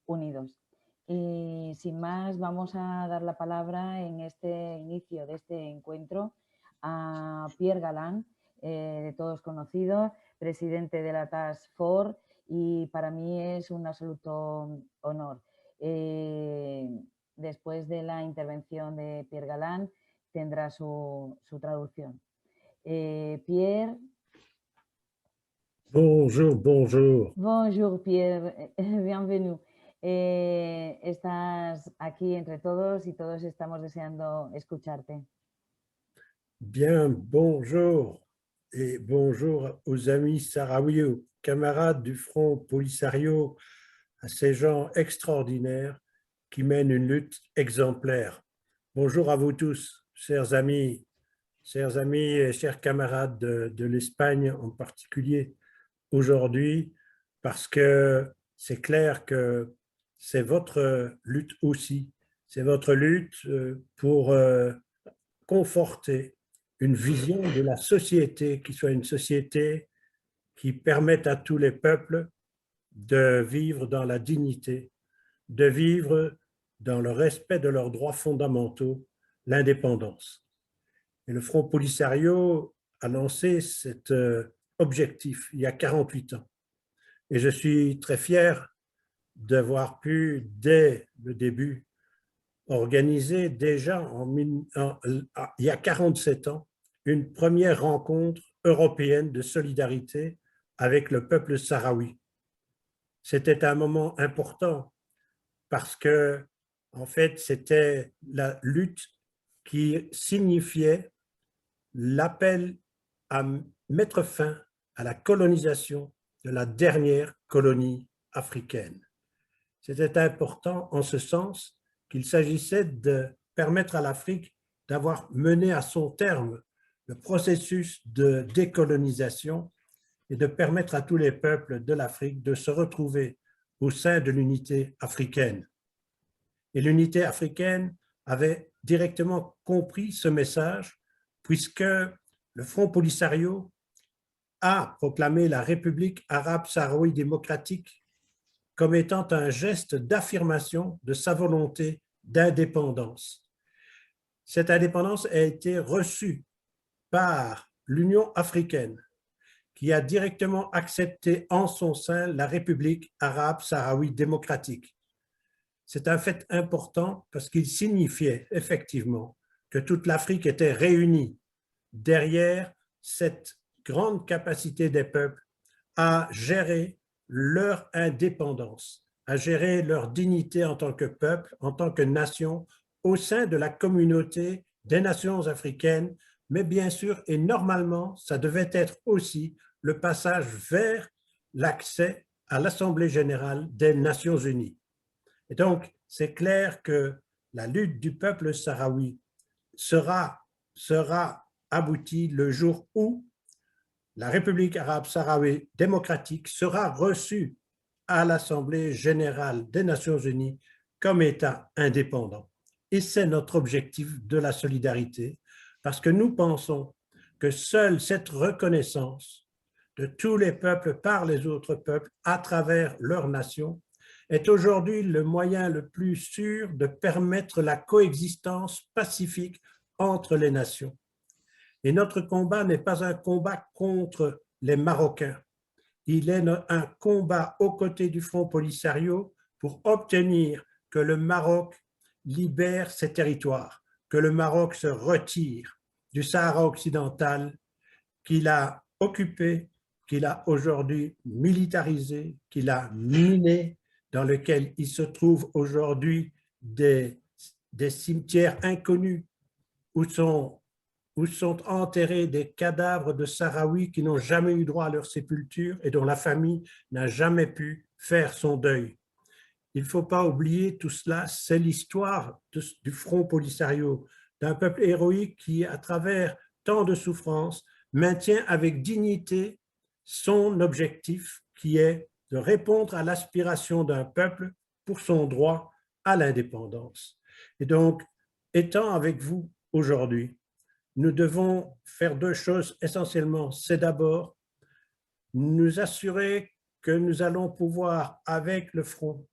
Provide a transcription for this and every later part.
unidos. Y sin más, vamos a dar la palabra en este inicio de este encuentro a Pierre Galán, de todos conocidos, presidente de la Task Force, y para mí es un absoluto honor. Después de la intervención de Pierre Galán tendrá su traducción. Pierre. Bonjour, bonjour. Bonjour Pierre, bienvenue. Estás aquí entre todos y todos estamos deseando escucharte. Bien, bonjour et bonjour aux amis sahraouis, aux camarades du Front Polisario, à ces gens extraordinaires qui mènent une lutte exemplaire. Bonjour à vous tous, chers amis et chers camarades de l'Espagne en particulier aujourd'hui, parce que c'est clair que c'est votre lutte aussi, c'est votre lutte pour conforter une vision de la société qui soit une société qui permette à tous les peuples de vivre dans la dignité, de vivre dans le respect de leurs droits fondamentaux, l'indépendance. Et le Front Polisario a lancé cet objectif il y a 48 ans. Et je suis très fier d'avoir pu, dès le début, organiser déjà il y a 47 ans une première rencontre européenne de solidarité avec le peuple sahraoui. C'était un moment important parce que, en fait, c'était la lutte qui signifiait l'appel à mettre fin à la colonisation de la dernière colonie africaine. C'était important en ce sens qu'il s'agissait de permettre à l'Afrique d'avoir mené à son terme le processus de décolonisation et de permettre à tous les peuples de l'Afrique de se retrouver au sein de l'unité africaine. Et l'unité africaine avait directement compris ce message puisque le Front Polisario a proclamé la République arabe sahraouie démocratique comme étant un geste d'affirmation de sa volonté d'indépendance. Cette indépendance a été reçue par l'Union africaine, qui a directement accepté en son sein la République arabe sahraoui démocratique. C'est un fait important parce qu'il signifiait effectivement que toute l'Afrique était réunie derrière cette grande capacité des peuples à gérer leur indépendance, à gérer leur dignité en tant que peuple, en tant que nation, au sein de la communauté des nations africaines, mais bien sûr et normalement, ça devait être aussi le passage vers l'accès à l'Assemblée générale des Nations unies. Et donc, c'est clair que la lutte du peuple sahraoui sera aboutie le jour où la République arabe sahraoui démocratique sera reçue à l'Assemblée générale des Nations unies comme État indépendant. Et c'est notre objectif de la solidarité, parce que nous pensons que seule cette reconnaissance de tous les peuples par les autres peuples à travers leur nation est aujourd'hui le moyen le plus sûr de permettre la coexistence pacifique entre les nations. Et notre combat n'est pas un combat contre les Marocains. Il est un combat aux côtés du Front Polisario pour obtenir que le Maroc libère ses territoires, que le Maroc se retire du Sahara occidental qu'il a occupé, qu'il a aujourd'hui militarisé, qu'il a miné, dans lequel il se trouve aujourd'hui des cimetières inconnus où sont enterrés des cadavres de Sahraouis qui n'ont jamais eu droit à leur sépulture et dont la famille n'a jamais pu faire son deuil. Il ne faut pas oublier tout cela, c'est l'histoire du Front Polisario, d'un peuple héroïque qui, à travers tant de souffrances, maintient avec dignité son objectif qui est de répondre à l'aspiration d'un peuple pour son droit à l'indépendance. Et donc, étant avec vous aujourd'hui, nous devons faire deux choses essentiellement. C'est d'abord nous assurer que nous allons pouvoir, avec le Front,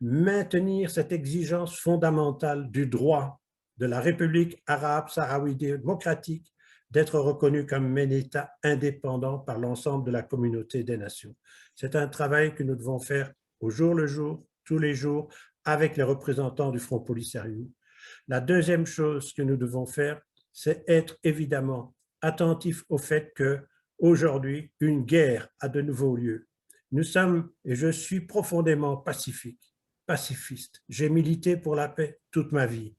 maintenir cette exigence fondamentale du droit de la République arabe sahraoui démocratique d'être reconnue comme un État indépendant par l'ensemble de la communauté des nations. C'est un travail que nous devons faire au jour le jour, tous les jours, avec les représentants du Front Polisario. La deuxième chose que nous devons faire, c'est être évidemment attentif au fait qu'aujourd'hui, une guerre a de nouveau lieu. Nous sommes, et je suis profondément pacifiste. J'ai milité pour la paix toute ma vie.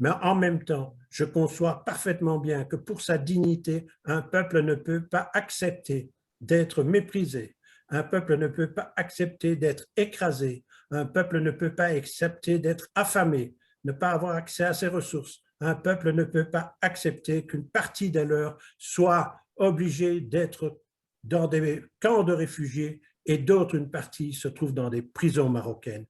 Mais en même temps, je conçois parfaitement bien que pour sa dignité, un peuple ne peut pas accepter d'être méprisé. Un peuple ne peut pas accepter d'être écrasé. Un peuple ne peut pas accepter d'être affamé, ne pas avoir accès à ses ressources. Un peuple ne peut pas accepter qu'une partie des leurs soit obligée d'être dans des camps de réfugiés et d'autres, une partie, se trouve dans des prisons marocaines.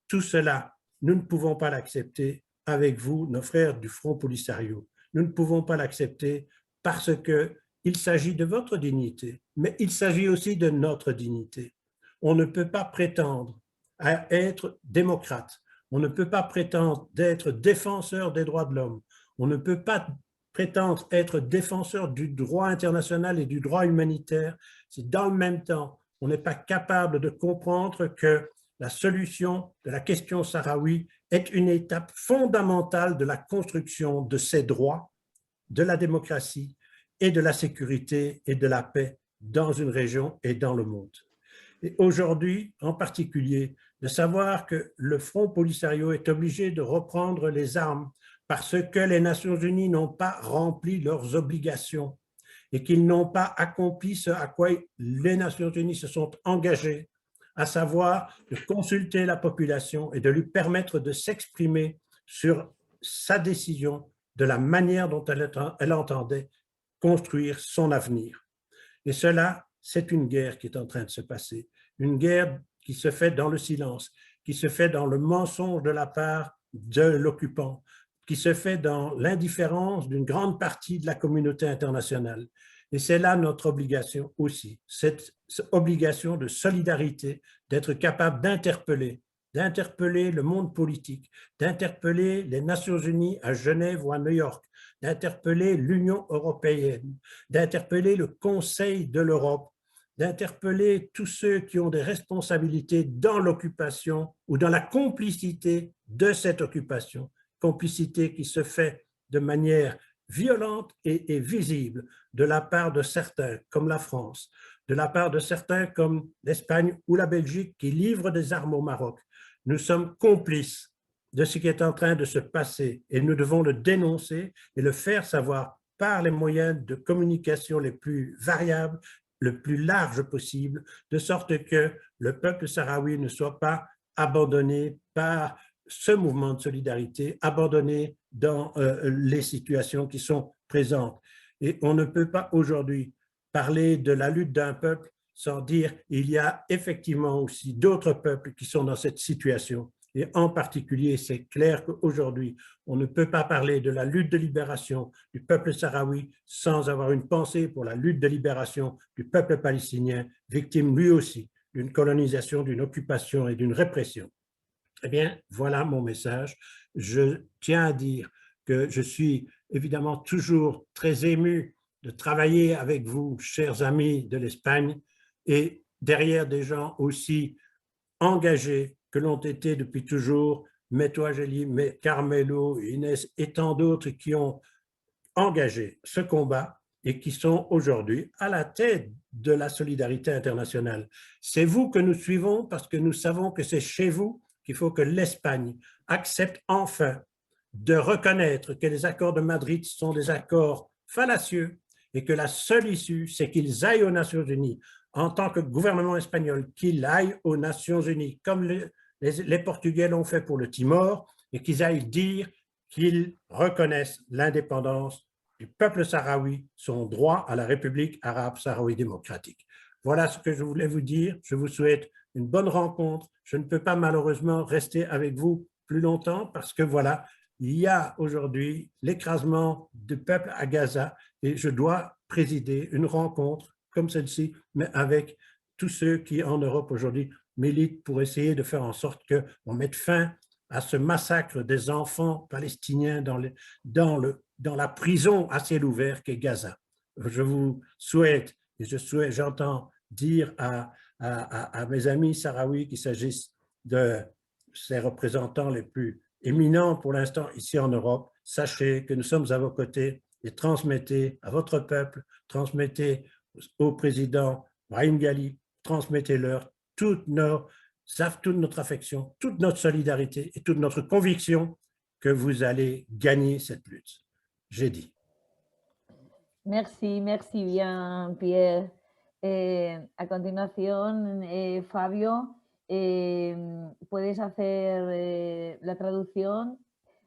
Tout cela, nous ne pouvons pas l'accepter avec vous, nos frères du Front Polisario. Nous ne pouvons pas l'accepter parce qu'il s'agit de votre dignité, mais il s'agit aussi de notre dignité. On ne peut pas prétendre à être démocrate, on ne peut pas prétendre d'être défenseur des droits de l'homme, on ne peut pas prétendre être défenseur du droit international et du droit humanitaire si dans le même temps, on n'est pas capable de comprendre que la solution de la question sahraoui est une étape fondamentale de la construction de ces droits, de la démocratie et de la sécurité et de la paix dans une région et dans le monde. Et aujourd'hui, en particulier, de savoir que le Front Polisario est obligé de reprendre les armes parce que les Nations Unies n'ont pas rempli leurs obligations et qu'ils n'ont pas accompli ce à quoi les Nations Unies se sont engagées, à savoir de consulter la population et de lui permettre de s'exprimer sur sa décision de la manière dont elle entendait construire son avenir. Et cela, c'est une guerre qui est en train de se passer, une guerre qui se fait dans le silence, qui se fait dans le mensonge de la part de l'occupant, qui se fait dans l'indifférence d'une grande partie de la communauté internationale. Et c'est là notre obligation aussi, cette obligation de solidarité, d'être capable d'interpeller le monde politique, d'interpeller les Nations Unies à Genève ou à New York, d'interpeller l'Union européenne, d'interpeller le Conseil de l'Europe, d'interpeller tous ceux qui ont des responsabilités dans l'occupation ou dans la complicité de cette occupation, complicité qui se fait de manière violente et visible de la part de certains comme la France, de la part de certains comme l'Espagne ou la Belgique qui livrent des armes au Maroc. Nous sommes complices de ce qui est en train de se passer et nous devons le dénoncer et le faire savoir par les moyens de communication les plus variables, le plus large possible, de sorte que le peuple sahraoui ne soit pas abandonné par ce mouvement de solidarité, abandonné dans les situations qui sont présentes. Et on ne peut pas aujourd'hui parler de la lutte d'un peuple sans dire qu'il y a effectivement aussi d'autres peuples qui sont dans cette situation. Et en particulier, c'est clair qu'aujourd'hui, on ne peut pas parler de la lutte de libération du peuple sahraoui sans avoir une pensée pour la lutte de libération du peuple palestinien, victime lui aussi d'une colonisation, d'une occupation et d'une répression. Eh bien, voilà mon message. Je tiens à dire que je suis évidemment toujours très ému de travailler avec vous, chers amis de l'Espagne, et derrière des gens aussi engagés que l'ont été depuis toujours, Meto Ageli, Carmelo, Inès et tant d'autres qui ont engagé ce combat et qui sont aujourd'hui à la tête de la solidarité internationale. C'est vous que nous suivons parce que nous savons que c'est chez vous qu'il faut que l'Espagne accepte enfin de reconnaître que les accords de Madrid sont des accords fallacieux et que la seule issue, c'est qu'ils aillent aux Nations Unies en tant que gouvernement espagnol, qu'ils aillent aux Nations Unies, comme les Portugais l'ont fait pour le Timor, et qu'ils aillent dire qu'ils reconnaissent l'indépendance du peuple sahraoui, son droit à la République arabe sahraoui démocratique. Voilà ce que je voulais vous dire. Je vous souhaite une bonne rencontre. Je ne peux pas malheureusement rester avec vous plus longtemps parce que voilà, il y a aujourd'hui l'écrasement du peuple à Gaza et je dois présider une rencontre comme celle-ci, mais avec tous ceux qui en Europe aujourd'hui milite pour essayer de faire en sorte qu'on mette fin à ce massacre des enfants palestiniens dans la prison à ciel ouvert qu'est Gaza. Je vous souhaite, et j'entends dire à mes amis sahraouis qu'il s'agisse de ces représentants les plus éminents pour l'instant ici en Europe, sachez que nous sommes à vos côtés et transmettez à votre peuple, transmettez au président Brahim Ghali, transmettez-leur toute notre affection, toute notre solidarité et toute notre conviction que vous allez gagner cette lutte. J'ai dit. Merci, merci bien, Pierre. A continuación, Fabio, puedes hacer la traducción.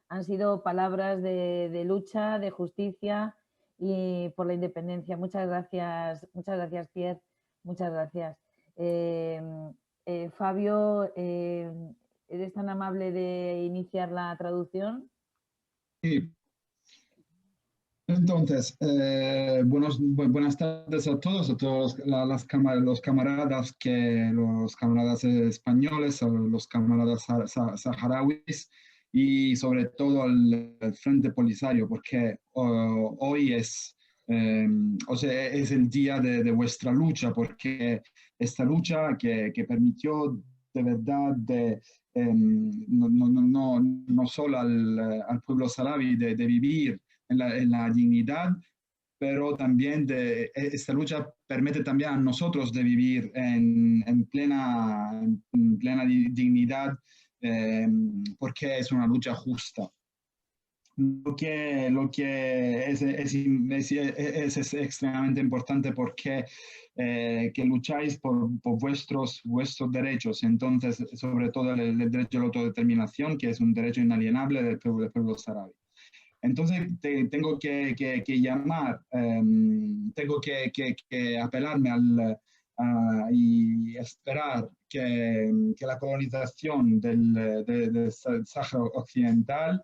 Han sido palabras de lucha, de justicia y por la independencia. Muchas gracias, Pierre. Muchas gracias. Fabio, ¿eres tan amable de iniciar la traducción? Sí. Entonces, buenas tardes a todos los camaradas españoles, los camaradas saharauis y sobre todo al Frente Polisario, porque hoy es el día de vuestra lucha, porque esta lucha que permitió de verdad no solo al pueblo saharaui de vivir en la dignidad, pero también esta lucha permite también a nosotros de vivir en plena dignidad, porque es una lucha justa. Lo que es extremadamente importante porque que lucháis por vuestros derechos, entonces sobre todo el derecho a la autodeterminación, que es un derecho inalienable del pueblo saharaui. Entonces tengo que llamar, tengo que apelarme y esperar que la colonización del Sáhara Occidental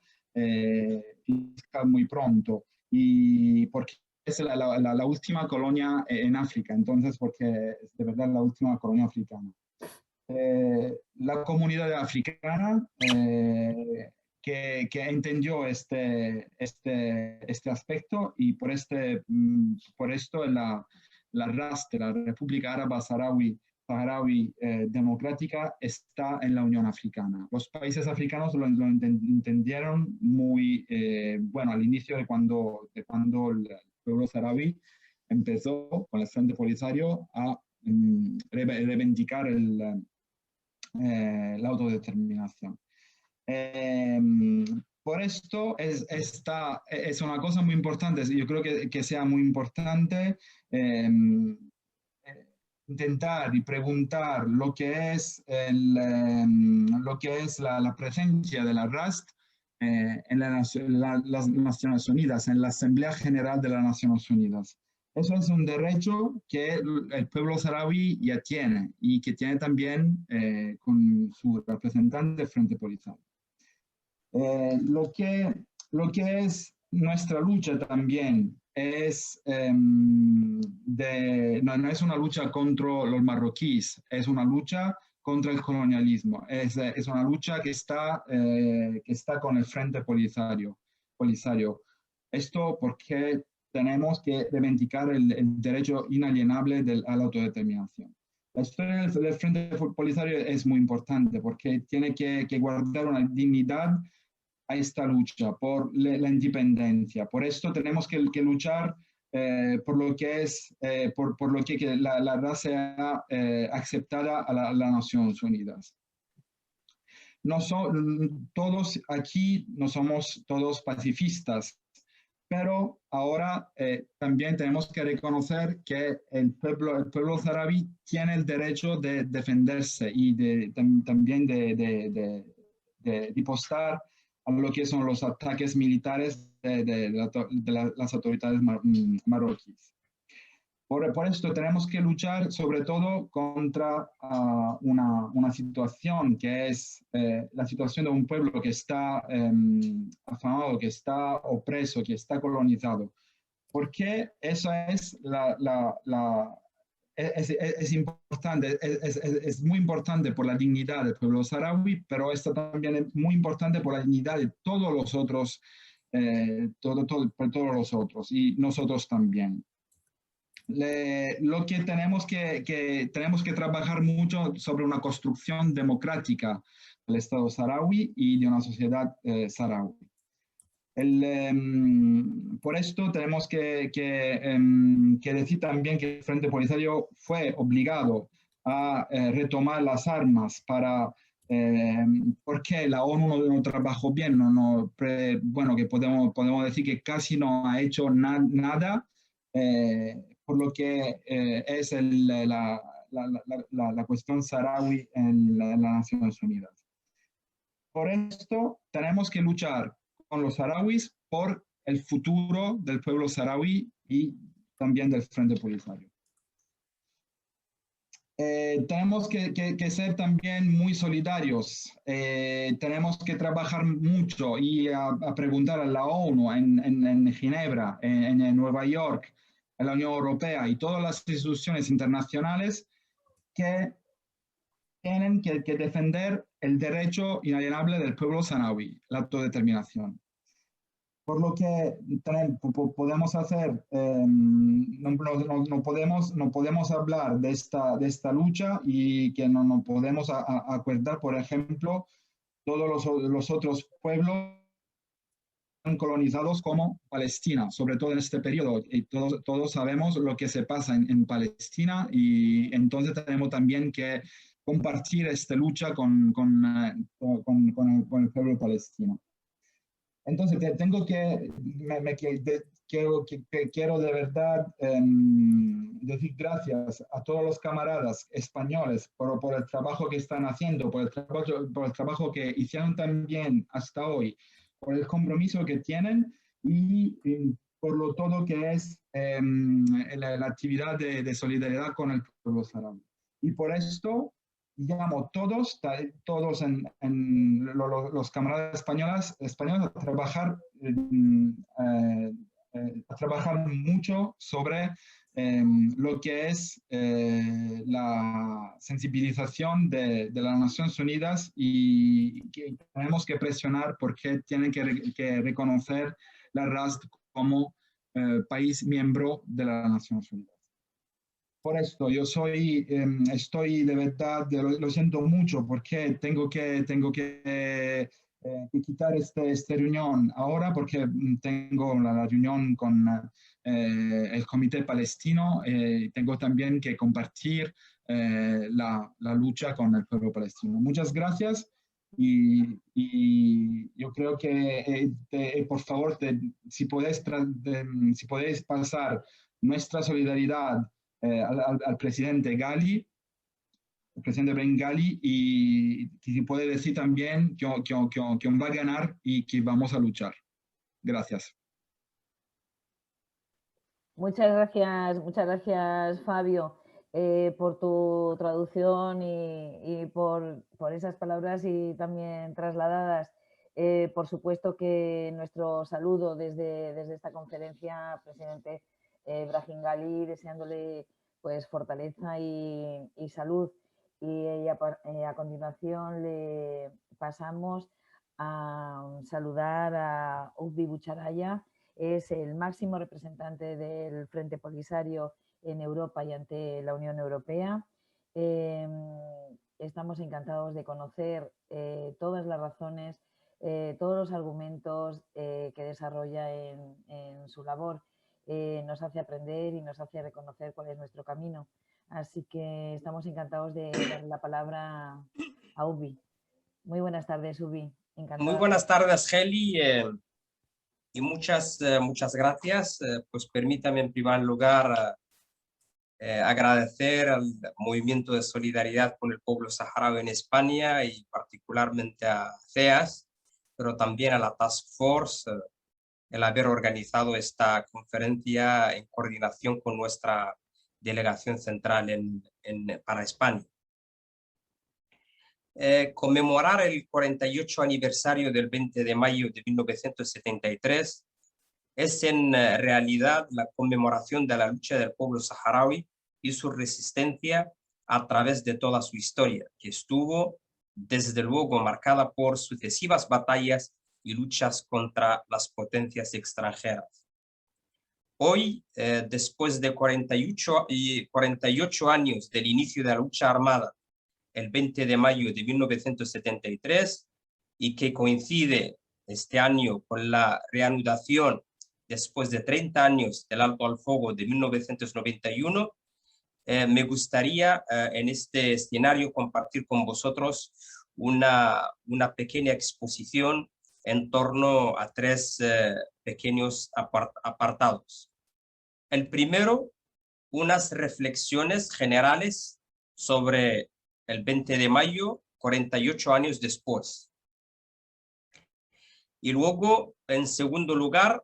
muy pronto, y porque es la última colonia en África, entonces porque es de verdad la última colonia africana. La comunidad africana que entendió este aspecto, y por esto la RAST, la República Árabe Saharaui Democrática, está en la Unión Africana. Los países africanos lo entendieron muy bueno al inicio de cuando el pueblo saharaui empezó con el Frente Polisario a reivindicar la autodeterminación. Por esto es una cosa muy importante. Yo creo que sea muy importante intentar y preguntar lo que es la presencia de la RAST en las Naciones Unidas, en la Asamblea General de las Naciones Unidas. Eso es un derecho que el pueblo saharaui ya tiene, y que tiene también con su representante Frente Polisario. Lo que es nuestra lucha también es no es una lucha contra los marroquíes, es una lucha contra el colonialismo, es una lucha que está con el Frente Polisario. Esto porque tenemos que reivindicar el derecho inalienable a la autodeterminación. La historia del Frente Polisario es muy importante porque tiene que guardar una dignidad a esta lucha por la independencia. Por esto tenemos que luchar por lo que es por lo que la raza sea aceptada a las Naciones Unidas. Todos aquí no somos todos pacifistas, pero ahora también tenemos que reconocer que el pueblo saharaui tiene el derecho de defenderse y también de postar a lo que son los ataques militares de las autoridades marroquíes. Por esto tenemos que luchar sobre todo contra una situación que es la situación de un pueblo que está afamado, que está opreso, que está colonizado. Porque eso es es importante, es muy importante por la dignidad del pueblo saharaui, pero esto también es muy importante por la dignidad de todos los otros, por todos los otros, y nosotros también. Lo que tenemos que trabajar mucho sobre una construcción democrática del Estado saharaui y de una sociedad saharaui. Por esto tenemos que decir también que el Frente Polisario fue obligado a retomar las armas para, porque la ONU no trabajó bien, bueno, que podemos decir que casi no ha hecho nada, por lo que es la cuestión saharaui en las Naciones Unidas. Por esto tenemos que luchar con los saharauis por el futuro del pueblo saharaui y también del Frente Polisario. Tenemos que ser también muy solidarios. Tenemos que trabajar mucho y a preguntar a la ONU en Ginebra, en Nueva York, en la Unión Europea y todas las instituciones internacionales que tienen que defender el derecho inalienable del pueblo saharaui, la autodeterminación. Por lo que podemos hacer, no podemos hablar de esta lucha y que no podemos acordar, por ejemplo, todos los otros pueblos colonizados como Palestina, sobre todo en este periodo. Y todos sabemos lo que se pasa en Palestina, y entonces tenemos también que compartir esta lucha con el pueblo palestino. Entonces, quiero de verdad decir gracias a todos los camaradas españoles por el trabajo que están haciendo, por el trabajo que hicieron también hasta hoy, por el compromiso que tienen y por lo todo que es la actividad de solidaridad con el pueblo saharaui. Y por esto llamo todos los camaradas españoles a trabajar mucho sobre lo que es la sensibilización de las Naciones Unidas, y que tenemos que presionar porque tienen que reconocer la RASD como país miembro de las Naciones Unidas. Por esto, yo estoy de verdad, lo siento mucho porque tengo que quitar esta reunión ahora porque tengo la reunión con el Comité Palestino. Tengo también que compartir la lucha con el pueblo palestino. Muchas gracias y yo creo que, por favor, si podéis pasar nuestra solidaridad al presidente Ghali, el presidente Ben Ghali, y si puede decir también que va a ganar y que vamos a luchar. Gracias. Muchas gracias Fabio, por tu traducción y por esas palabras y también trasladadas. Por supuesto que nuestro saludo desde esta conferencia, presidente Brahim Ghali, deseándole pues fortaleza y salud. Y a continuación le pasamos a saludar a Ugbi Bucharaya. Es el máximo representante del Frente Polisario en Europa y ante la Unión Europea. Estamos encantados de conocer todas las razones, todos los argumentos que desarrolla en su labor. Nos hace aprender y nos hace reconocer cuál es nuestro camino. Así que estamos encantados de dar la palabra a Ugbi. Muy buenas tardes, Ugbi. Encantada. Muy buenas tardes, Heli, y muchas gracias. Pues permítame en primer lugar agradecer al movimiento de solidaridad con el pueblo saharaui en España y particularmente a CEAS, pero también a la Task Force, el haber organizado esta conferencia en coordinación con nuestra delegación central para España. Conmemorar el 48 aniversario del 20 de mayo de 1973 es en realidad la conmemoración de la lucha del pueblo saharaui y su resistencia a través de toda su historia, que estuvo desde luego marcada por sucesivas batallas y luchas contra las potencias extranjeras. Hoy, después de 48 años del inicio de la lucha armada, el 20 de mayo de 1973, y que coincide este año con la reanudación después de 30 años del alto al fuego de 1991, me gustaría en este escenario compartir con vosotros una pequeña exposición en torno a tres pequeños apartados. El primero, unas reflexiones generales sobre el 20 de mayo, 48 años después. Y luego, en segundo lugar,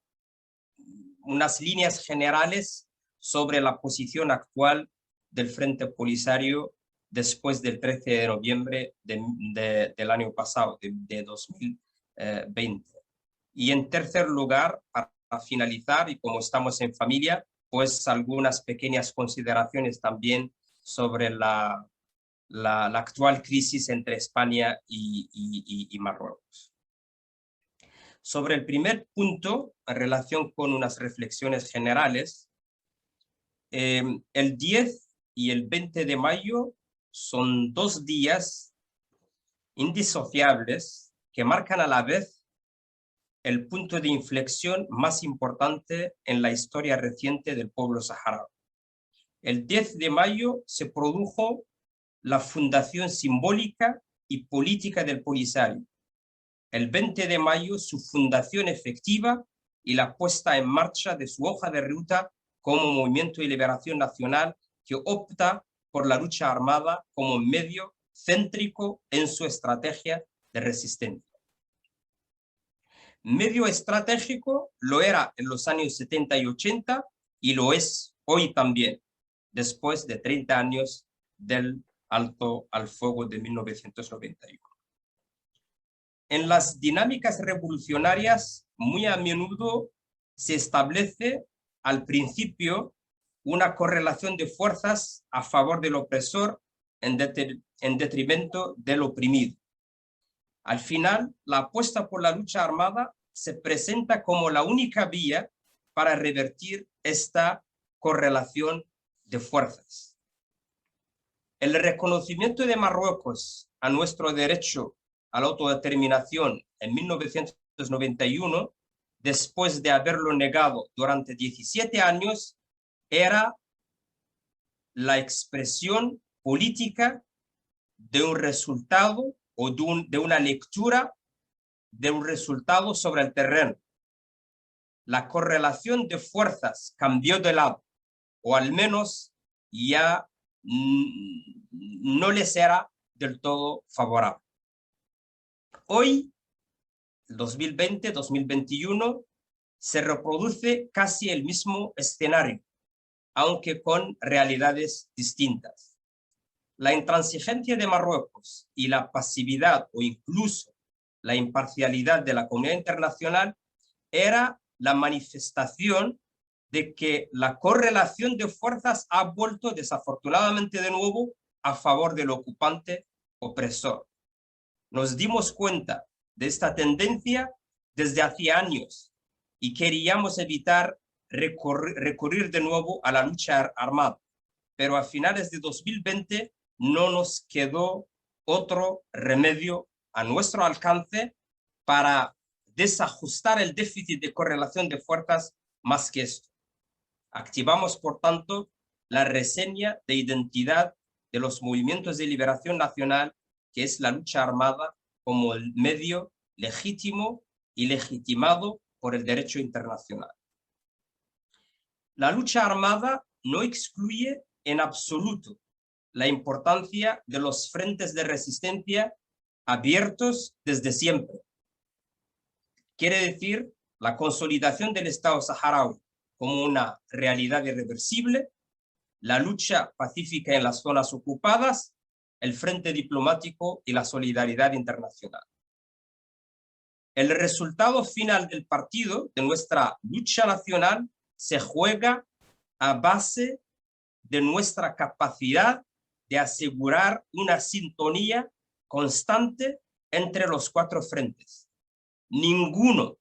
unas líneas generales sobre la posición actual del Frente Polisario después del 13 de noviembre del año pasado, de 2020. Y en tercer lugar, para finalizar, y como estamos en familia, pues algunas pequeñas consideraciones también sobre la actual crisis entre España y Marruecos. Sobre el primer punto, en relación con unas reflexiones generales, el 10 y el 20 de mayo son dos días indisociables que marcan a la vez el punto de inflexión más importante en la historia reciente del pueblo saharaui. El 10 de mayo se produjo la fundación simbólica y política del Polisario. El 20 de mayo su fundación efectiva y la puesta en marcha de su hoja de ruta como Movimiento de Liberación Nacional, que opta por la lucha armada como medio céntrico en su estrategia de resistencia. Medio estratégico lo era en los años 70 y 80 y lo es hoy también, después de 30 años del alto al fuego de 1991. En las dinámicas revolucionarias, muy a menudo se establece al principio una correlación de fuerzas a favor del opresor en detrimento del oprimido. Al final, la apuesta por la lucha armada se presenta como la única vía para revertir esta correlación de fuerzas. El reconocimiento de Marruecos a nuestro derecho a la autodeterminación en 1991, después de haberlo negado durante 17 años, era la expresión política de un resultado o de una lectura de un resultado sobre el terreno. La correlación de fuerzas cambió de lado, o al menos ya no les era del todo favorable. Hoy, 2020-2021, se reproduce casi el mismo escenario, aunque con realidades distintas. La intransigencia de Marruecos y la pasividad o incluso la imparcialidad de la comunidad internacional era la manifestación de que la correlación de fuerzas ha vuelto desafortunadamente de nuevo a favor del ocupante opresor. Nos dimos cuenta de esta tendencia desde hacía años y queríamos evitar recurrir de nuevo a la lucha armada, pero a finales de 2020 no nos quedó otro remedio a nuestro alcance para desajustar el déficit de correlación de fuerzas más que esto. Activamos, por tanto, la reseña de identidad de los movimientos de liberación nacional, que es la lucha armada como el medio legítimo y legitimado por el derecho internacional. La lucha armada no excluye en absoluto la importancia de los frentes de resistencia abiertos desde siempre. Quiere decir la consolidación del Estado saharaui como una realidad irreversible, la lucha pacífica en las zonas ocupadas, el frente diplomático y la solidaridad internacional. El resultado final del partido, de nuestra lucha nacional, se juega a base de nuestra capacidad de asegurar una sintonía constante entre los cuatro frentes. Ninguno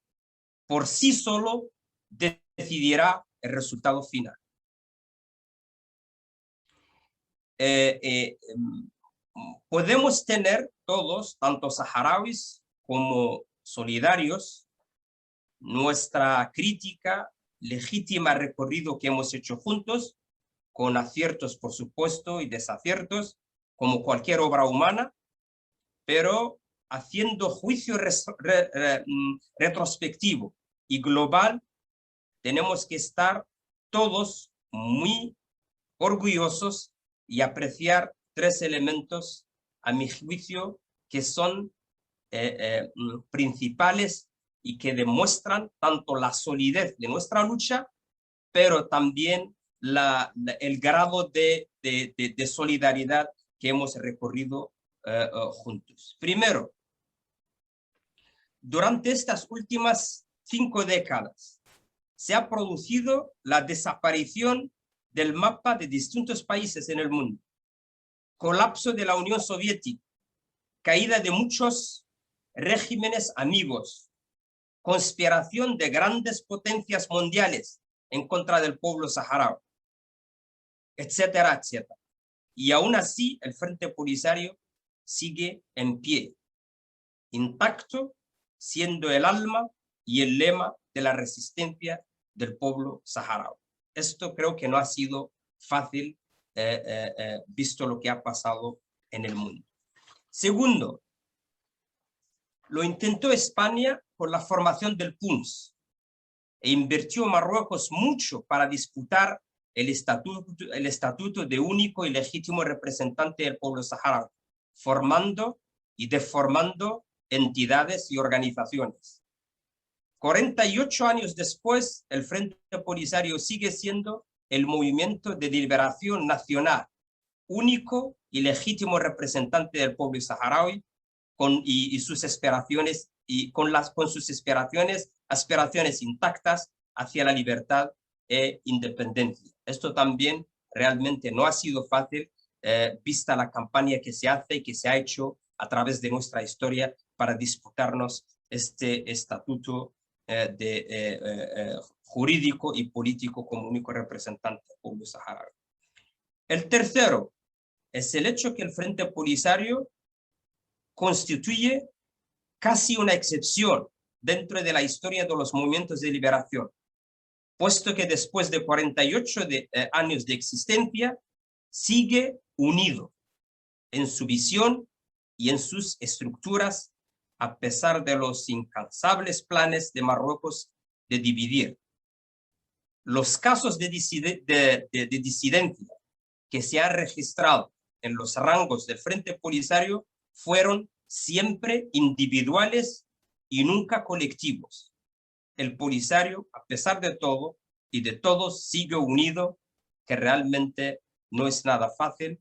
por sí solo decidirá el resultado final. Podemos tener todos, tanto saharauis como solidarios, nuestra crítica legítima recorrido que hemos hecho juntos, con aciertos, por supuesto, y desaciertos, como cualquier obra humana, pero haciendo juicio retrospectivo y global, tenemos que estar todos muy orgullosos y apreciar tres elementos, a mi juicio, que son principales y que demuestran tanto la solidez de nuestra lucha, pero también el grado de solidaridad que hemos recorrido juntos. Primero, durante estas últimas 5 décadas se ha producido la desaparición del mapa de distintos países en el mundo, colapso de la Unión Soviética, caída de muchos regímenes amigos, conspiración de grandes potencias mundiales en contra del pueblo saharaui, etcétera, etcétera. Y aún así el Frente Polisario sigue en pie, intacto, siendo el alma y el lema de la resistencia del pueblo saharaui. Esto creo que no ha sido fácil, visto lo que ha pasado en el mundo. Segundo, lo intentó España con la formación del PUNS e invirtió Marruecos mucho para disputar el estatuto de único y legítimo representante del pueblo saharaui, formando y deformando entidades y organizaciones. 48 años después, el Frente Polisario sigue siendo el movimiento de liberación nacional, único y legítimo representante del pueblo saharaui, con sus aspiraciones intactas hacia la libertad e independencia. Esto también realmente no ha sido fácil, vista la campaña que se hace y que se ha hecho a través de nuestra historia para disputarnos este estatuto jurídico y político como único representante del pueblo saharaui. El tercero es el hecho que el Frente Polisario constituye casi una excepción dentro de la historia de los movimientos de liberación, puesto que después de 48 años de existencia sigue unido en su visión y en sus estructuras, a pesar de los incansables planes de Marruecos de dividir. Los casos de disidencia que se han registrado en los rangos del Frente Polisario fueron siempre individuales y nunca colectivos. El Polisario, a pesar de todo y de todos, sigue unido, que realmente no es nada fácil.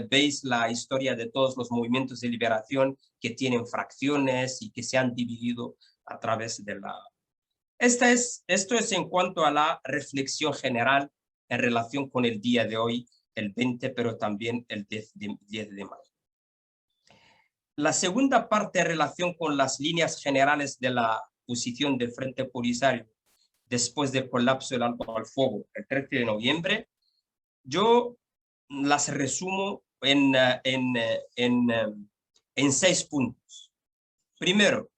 Veis la historia de todos los movimientos de liberación que tienen fracciones y que se han dividido a través de la... Esto es en cuanto a la reflexión general en relación con el día de hoy, el 20, pero también el 10 de mayo. La segunda parte en relación con las líneas generales de la posición del Frente Polisario después del colapso del alto al fuego el 13 de noviembre, yo las resumo en 6 puntos. Primero,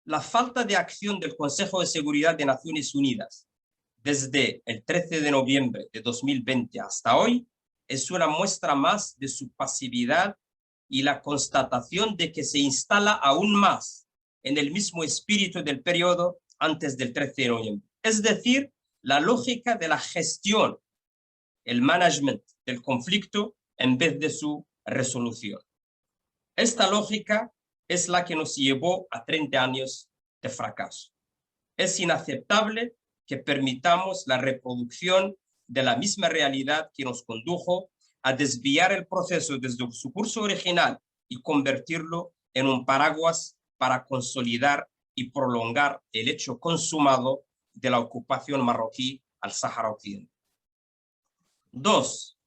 la falta de acción del Consejo de Seguridad de Naciones Unidas desde el 13 de noviembre de 2020 hasta hoy es una muestra más de su pasividad y la constatación de que se instala aún más en el mismo espíritu del periodo antes del 13 de noviembre. Es decir, la lógica de la gestión, el management del conflicto en vez de su resolución. Esta lógica es la que nos llevó a 30 años de fracaso. Es inaceptable que permitamos la reproducción de la misma realidad que nos condujo a desviar el proceso desde su curso original y convertirlo en un paraguas para consolidar y prolongar el hecho consumado de la ocupación marroquí al Sáhara Occidental. 2.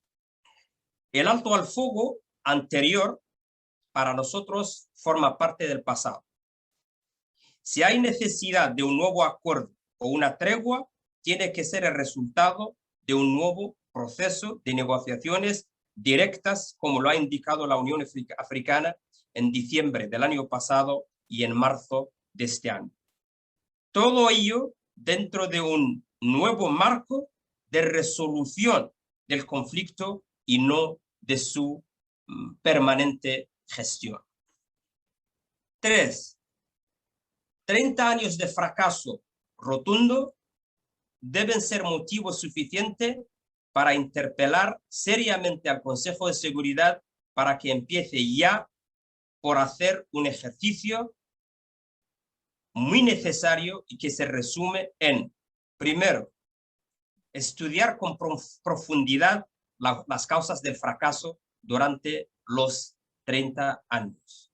El alto al fuego anterior para nosotros forma parte del pasado. Si hay necesidad de un nuevo acuerdo o una tregua, tiene que ser el resultado de un nuevo proceso de negociaciones directas, como lo ha indicado la Unión Africana en diciembre del año pasado y en marzo de este año. Todo ello dentro de un nuevo marco de resolución del conflicto y no de su permanente gestión. 3. 30 años de fracaso rotundo deben ser motivo suficiente para interpelar seriamente al Consejo de Seguridad para que empiece ya por hacer un ejercicio muy necesario y que se resume en, primero, estudiar con profundidad las causas del fracaso durante los 30 años.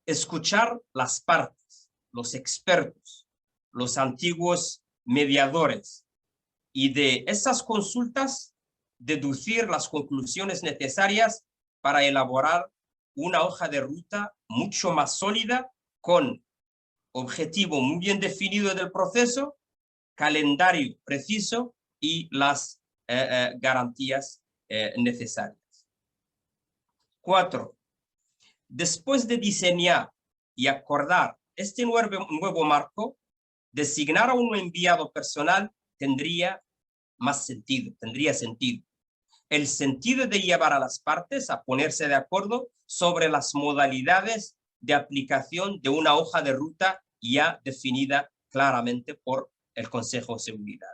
Escuchar las partes, los expertos, los antiguos mediadores y de esas consultas deducir las conclusiones necesarias para elaborar una hoja de ruta mucho más sólida con objetivo muy bien definido del proceso, calendario preciso y las garantías necesarias. 4. Después de diseñar y acordar este nuevo marco, designar a un enviado personal tendría sentido. El sentido de llevar a las partes a ponerse de acuerdo sobre las modalidades de aplicación de una hoja de ruta ya definida claramente por el Consejo de Seguridad.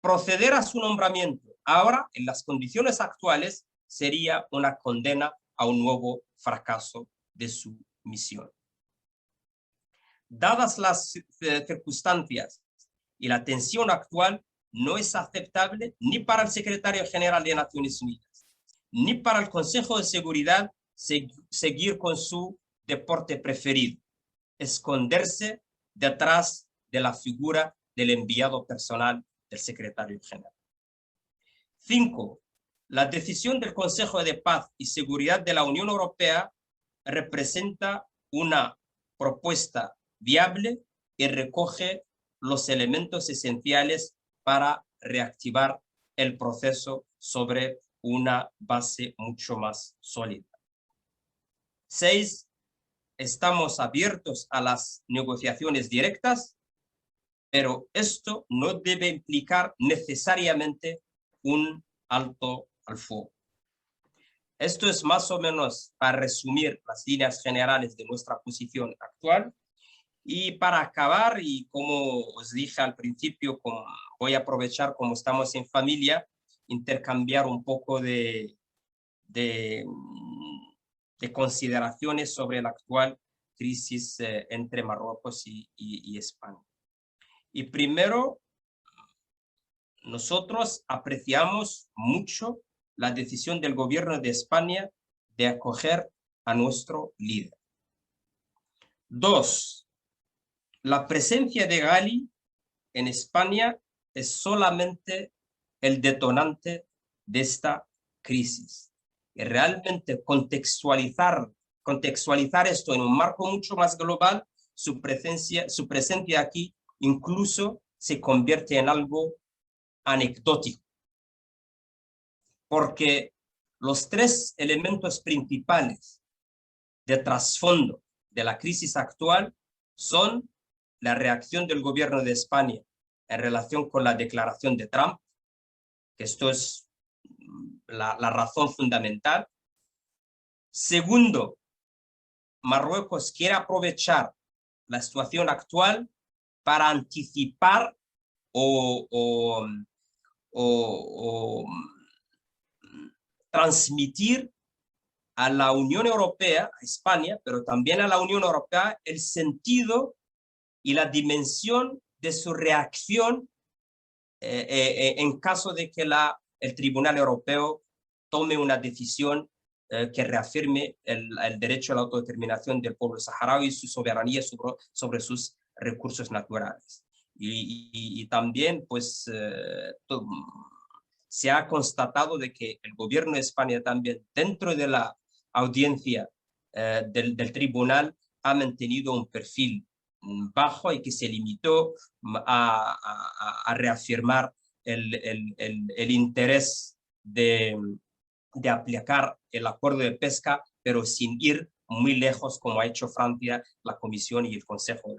Proceder a su nombramiento ahora, en las condiciones actuales, sería una condena a un nuevo fracaso de su misión. Dadas las circunstancias y la tensión actual, no es aceptable ni para el Secretario General de Naciones Unidas, ni para el Consejo de Seguridad seguir con su deporte preferido, esconderse detrás de la figura del enviado personal del Secretario General. 5. La decisión del Consejo de Paz y Seguridad de la Unión Europea representa una propuesta viable y recoge los elementos esenciales para reactivar el proceso sobre una base mucho más sólida. 6. Estamos abiertos a las negociaciones directas, pero esto no debe implicar necesariamente un alto al fuego. Esto es más o menos para resumir las líneas generales de nuestra posición actual. Y para acabar, y como os dije al principio, voy a aprovechar como estamos en familia, intercambiar un poco de consideraciones sobre la actual crisis entre Marruecos y España. Y primero, nosotros apreciamos mucho la decisión del gobierno de España de acoger a nuestro líder. 2. La presencia de Ghali en España es solamente el detonante de esta crisis. Y realmente contextualizar esto en un marco mucho más global, su presencia aquí incluso se convierte en algo anecdótico. Porque los 3 elementos principales de trasfondo de la crisis actual son la reacción del gobierno de España en relación con la declaración de Trump, que esto es la razón fundamental. Segundo, Marruecos quiere aprovechar la situación actual para anticipar o transmitir a la Unión Europea, a España, pero también a la Unión Europea, el sentido y la dimensión de su reacción en caso de que el Tribunal Europeo tome una decisión que reafirme el derecho a la autodeterminación del pueblo saharaui y su soberanía sobre sus recursos naturales. Y también, pues, se ha constatado de que el gobierno de España también, dentro de la audiencia del tribunal, ha mantenido un perfil bajo y que se limitó a reafirmar el interés de aplicar el acuerdo de pesca, pero sin ir muy lejos como ha hecho Francia, la Comisión y el Consejo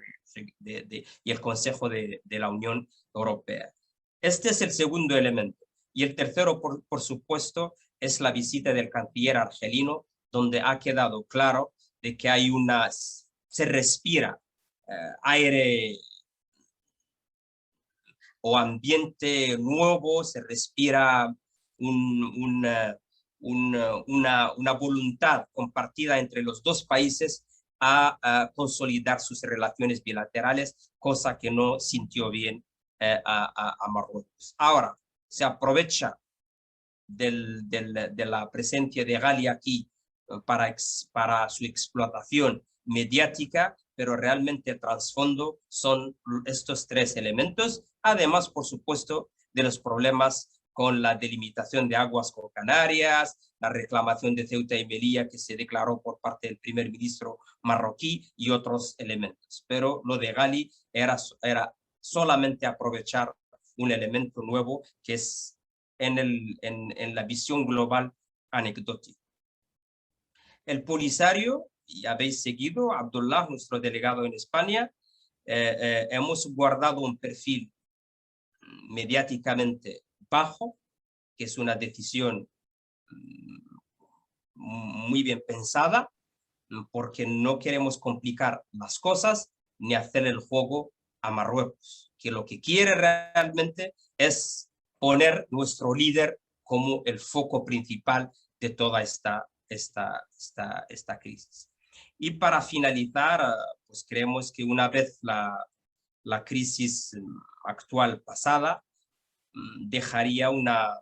de la Unión Europea. Este es el segundo elemento. Y el tercero, por supuesto, es la visita del canciller argelino, donde ha quedado claro de que hay se respira aire o ambiente nuevo, se respira una voluntad compartida entre los dos países a consolidar sus relaciones bilaterales, cosa que no sintió bien a Marruecos. Ahora, se aprovecha de la presencia de Ghali aquí para su explotación mediática, pero realmente el trasfondo son estos tres elementos, además, por supuesto, de los problemas con la delimitación de aguas con Canarias, la reclamación de Ceuta y Melilla que se declaró por parte del primer ministro marroquí y otros elementos. Pero lo de Ghali era solamente aprovechar un elemento nuevo que es en la visión global anecdótica. El Polisario, y habéis seguido, Abdullah, nuestro delegado en España, hemos guardado un perfil mediáticamente bajo, que es una decisión muy bien pensada, porque no queremos complicar las cosas ni hacer el juego a Marruecos, que lo que quiere realmente es poner nuestro líder como el foco principal de toda esta crisis. Y para finalizar, pues creemos que una vez la crisis actual pasada, dejaría una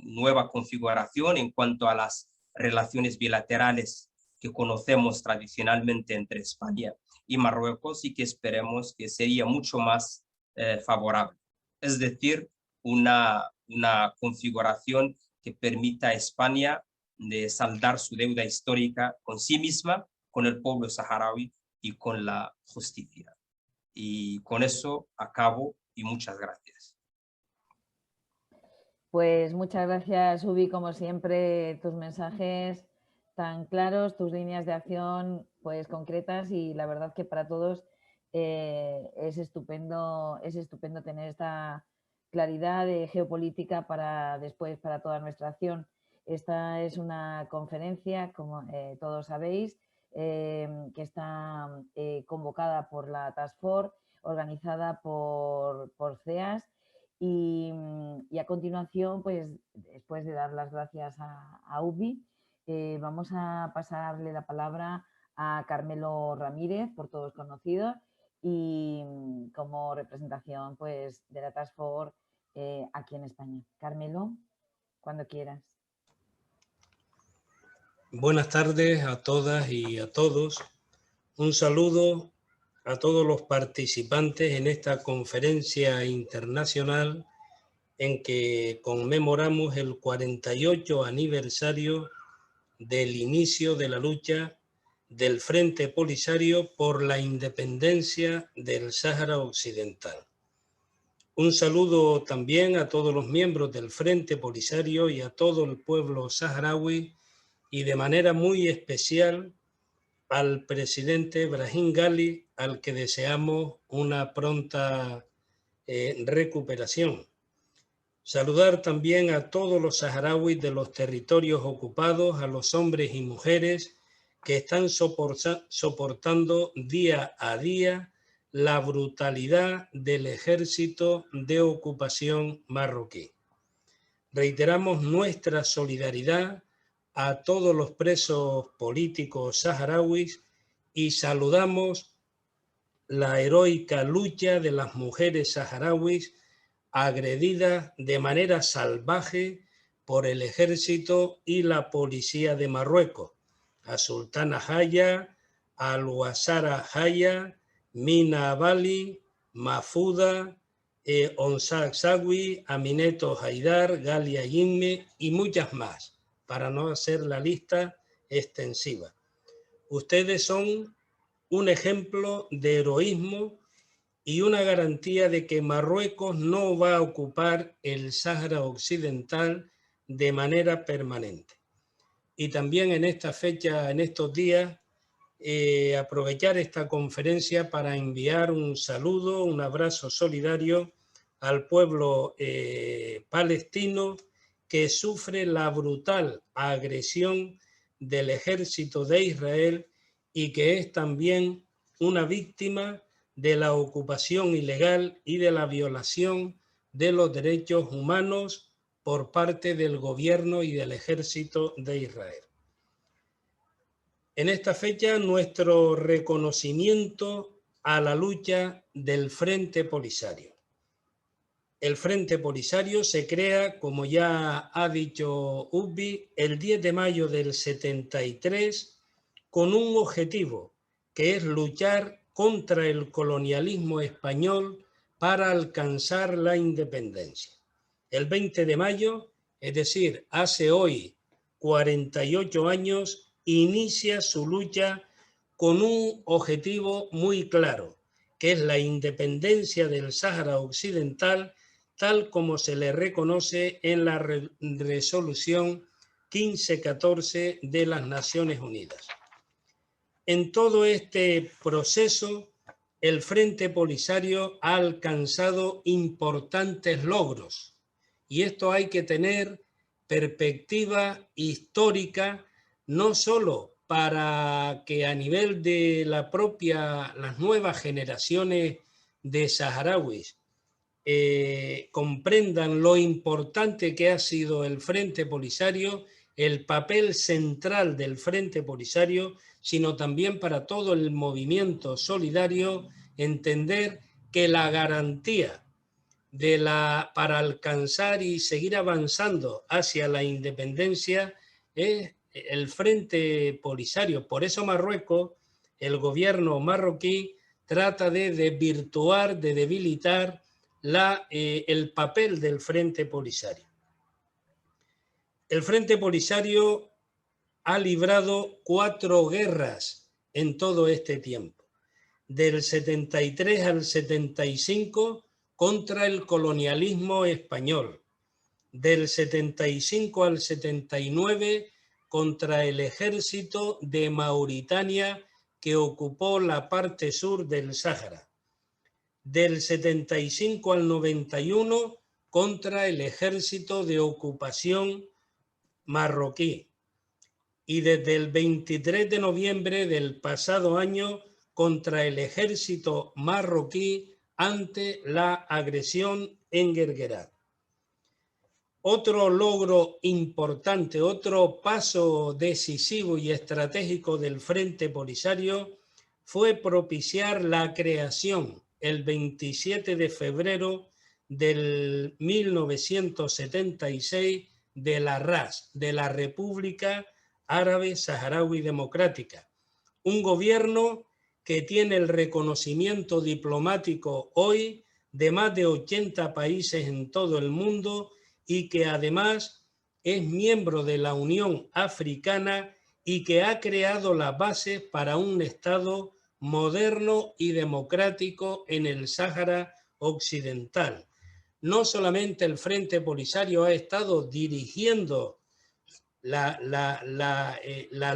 nueva configuración en cuanto a las relaciones bilaterales que conocemos tradicionalmente entre España y Marruecos y que esperemos que sería mucho más favorable. Es decir, una configuración que permita a España de saldar su deuda histórica con sí misma, con el pueblo saharaui y con la justicia. Y con eso acabo y muchas gracias. Pues muchas gracias, Ubi, como siempre, tus mensajes tan claros, tus líneas de acción pues concretas y la verdad que para todos es estupendo tener esta claridad de geopolítica para después, para toda nuestra acción. Esta es una conferencia, como todos sabéis, que está convocada por la Task Force, organizada por CEAS. Y a continuación, pues después de dar las gracias a Ubi, vamos a pasarle la palabra a Carmelo Ramírez, por todos conocidos, y como representación pues, de la Task Force aquí en España. Carmelo, cuando quieras. Buenas tardes a todas y a todos. Un saludo a todos los participantes en esta conferencia internacional en que conmemoramos el 48 aniversario del inicio de la lucha del Frente Polisario por la independencia del Sáhara Occidental. Un saludo también a todos los miembros del Frente Polisario y a todo el pueblo saharaui y de manera muy especial al presidente Brahim Ghali, al que deseamos una pronta recuperación. Saludar también a todos los saharauis de los territorios ocupados, a los hombres y mujeres que están soportando día a día la brutalidad del ejército de ocupación marroquí. Reiteramos nuestra solidaridad a todos los presos políticos saharauis y saludamos la heroica lucha de las mujeres saharauis agredidas de manera salvaje por el ejército y la policía de Marruecos, a Sultana Haya, a Al-Wasara Haya, Mina Abali, Mafuda, Onsak Sawi, Amineto Haidar, Galia Yinme y muchas más, para no hacer la lista extensiva. Ustedes son un ejemplo de heroísmo y una garantía de que Marruecos no va a ocupar el Sáhara Occidental de manera permanente. Y también en esta fecha, en estos días, aprovechar esta conferencia para enviar un saludo, un abrazo solidario al pueblo palestino que sufre la brutal agresión del ejército de Israel y que es también una víctima de la ocupación ilegal y de la violación de los derechos humanos por parte del gobierno y del ejército de Israel. En esta fecha, nuestro reconocimiento a la lucha del Frente Polisario. El Frente Polisario se crea, como ya ha dicho Ubbi, el 10 de mayo del 73 con un objetivo, que es luchar contra el colonialismo español para alcanzar la independencia. El 20 de mayo, es decir, hace hoy 48 años, inicia su lucha con un objetivo muy claro, que es la independencia del Sáhara Occidental, tal como se le reconoce en la resolución 1514 de las Naciones Unidas. En todo este proceso, el Frente Polisario ha alcanzado importantes logros, y esto hay que tener perspectiva histórica, no solo para que a nivel de las nuevas generaciones de saharauis comprendan lo importante que ha sido el Frente Polisario, el papel central del Frente Polisario, sino también para todo el movimiento solidario, entender que la garantía para alcanzar y seguir avanzando hacia la independencia es el Frente Polisario. Por eso Marruecos, el gobierno marroquí, trata de desvirtuar, de debilitar el papel del Frente Polisario. El Frente Polisario ha librado 4 guerras en todo este tiempo. Del 73 al 75 contra el colonialismo español. Del 75 al 79 contra el ejército de Mauritania que ocupó la parte sur del Sáhara. Del 75 al 91 contra el ejército de ocupación marroquí. Y desde el 23 de noviembre del pasado año contra el ejército marroquí ante la agresión en Guerguerat. Otro logro importante, otro paso decisivo y estratégico del Frente Polisario fue propiciar la creación el 27 de febrero del 1976 de la RAS, de la República Árabe Saharaui Democrática, un gobierno que tiene el reconocimiento diplomático hoy de más de 80 países en todo el mundo y que además es miembro de la Unión Africana y que ha creado las bases para un Estado moderno y democrático en el Sáhara Occidental. No solamente el Frente Polisario ha estado dirigiendo la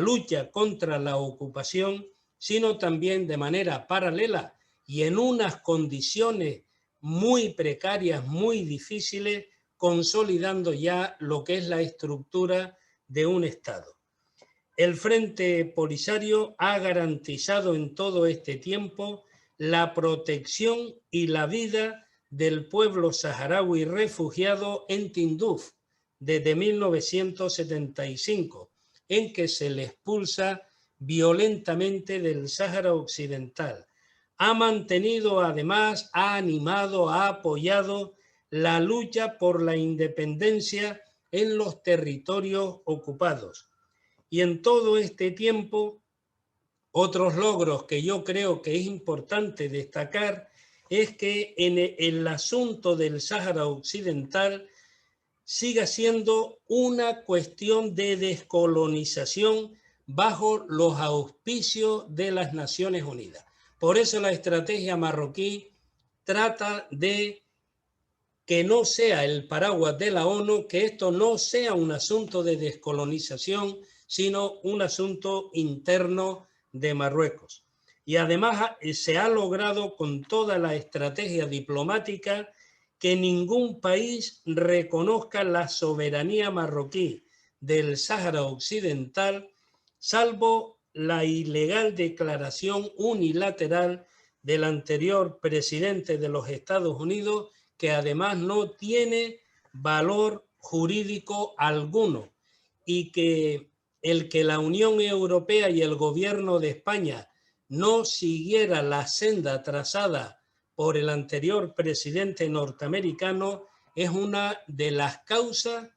lucha contra la ocupación, sino también de manera paralela y en unas condiciones muy precarias, muy difíciles, consolidando ya lo que es la estructura de un Estado. El Frente Polisario ha garantizado en todo este tiempo la protección y la vida del pueblo saharaui refugiado en Tinduf desde 1975, en que se le expulsa violentamente del Sáhara Occidental. Ha mantenido, además, ha animado, ha apoyado la lucha por la independencia en los territorios ocupados. Y en todo este tiempo, otros logros que yo creo que es importante destacar es que en el asunto del Sáhara Occidental siga siendo una cuestión de descolonización bajo los auspicios de las Naciones Unidas. Por eso la estrategia marroquí trata de que no sea el paraguas de la ONU, que esto no sea un asunto de descolonización, sino un asunto interno de Marruecos. Y además se ha logrado con toda la estrategia diplomática que ningún país reconozca la soberanía marroquí del Sáhara Occidental, salvo la ilegal declaración unilateral del anterior presidente de los Estados Unidos, que además no tiene valor jurídico alguno, y que el que la Unión Europea y el gobierno de España no siguiera la senda trazada por el anterior presidente norteamericano es una de las causas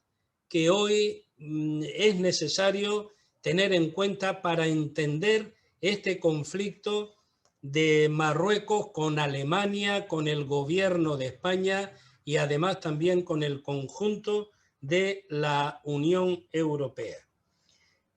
que hoy es necesario tener en cuenta para entender este conflicto de Marruecos con Alemania, con el gobierno de España y además también con el conjunto de la Unión Europea.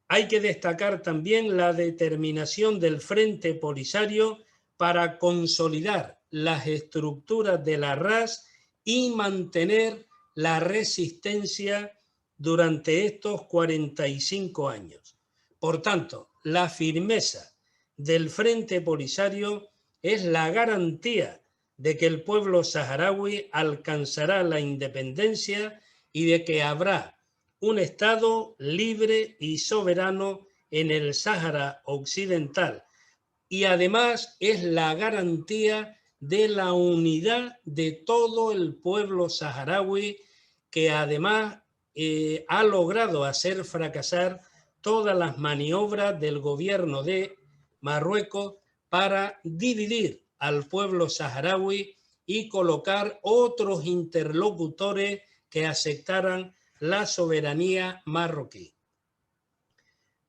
Hay que destacar también la determinación del Frente Polisario para consolidar las estructuras de la RAS y mantener la resistencia durante estos 45 años. Por tanto, la firmeza del Frente Polisario es la garantía de que el pueblo saharaui alcanzará la independencia y de que habrá un Estado libre y soberano en el Sáhara Occidental. Y además es la garantía de la unidad de todo el pueblo saharaui, que además ha logrado hacer fracasar todas las maniobras del gobierno de Marruecos para dividir al pueblo saharaui y colocar otros interlocutores que aceptaran la soberanía marroquí.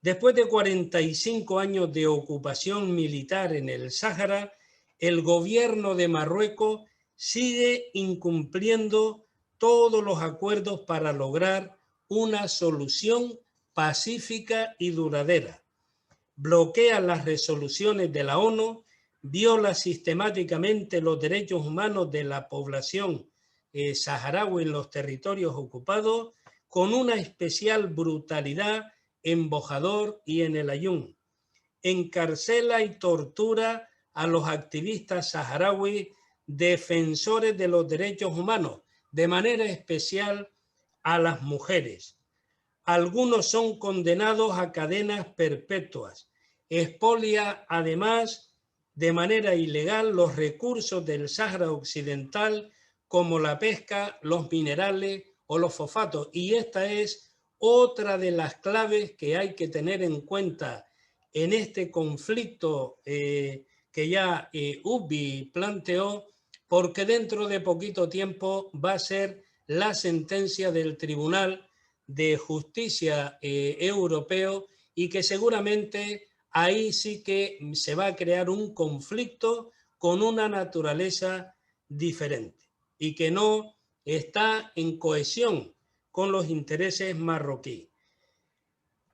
Después de 45 años de ocupación militar en el Sáhara, el gobierno de Marruecos sigue incumpliendo todos los acuerdos para lograr una solución pacífica y duradera. Bloquea las resoluciones de la ONU, viola sistemáticamente los derechos humanos de la población saharaui en los territorios ocupados, con una especial brutalidad en Bojador y en El Ayun. Encarcela y tortura a los activistas saharauis defensores de los derechos humanos, de manera especial a las mujeres. Algunos son condenados a cadenas perpetuas. Expolia además de manera ilegal los recursos del Sáhara Occidental, como la pesca, los minerales o los fosfatos. Y esta es otra de las claves que hay que tener en cuenta en este conflicto que ya Ubbi planteó, porque dentro de poquito tiempo va a ser la sentencia del Tribunal de Justicia Europeo, y que seguramente ahí sí que se va a crear un conflicto con una naturaleza diferente y que no está en cohesión con los intereses marroquíes.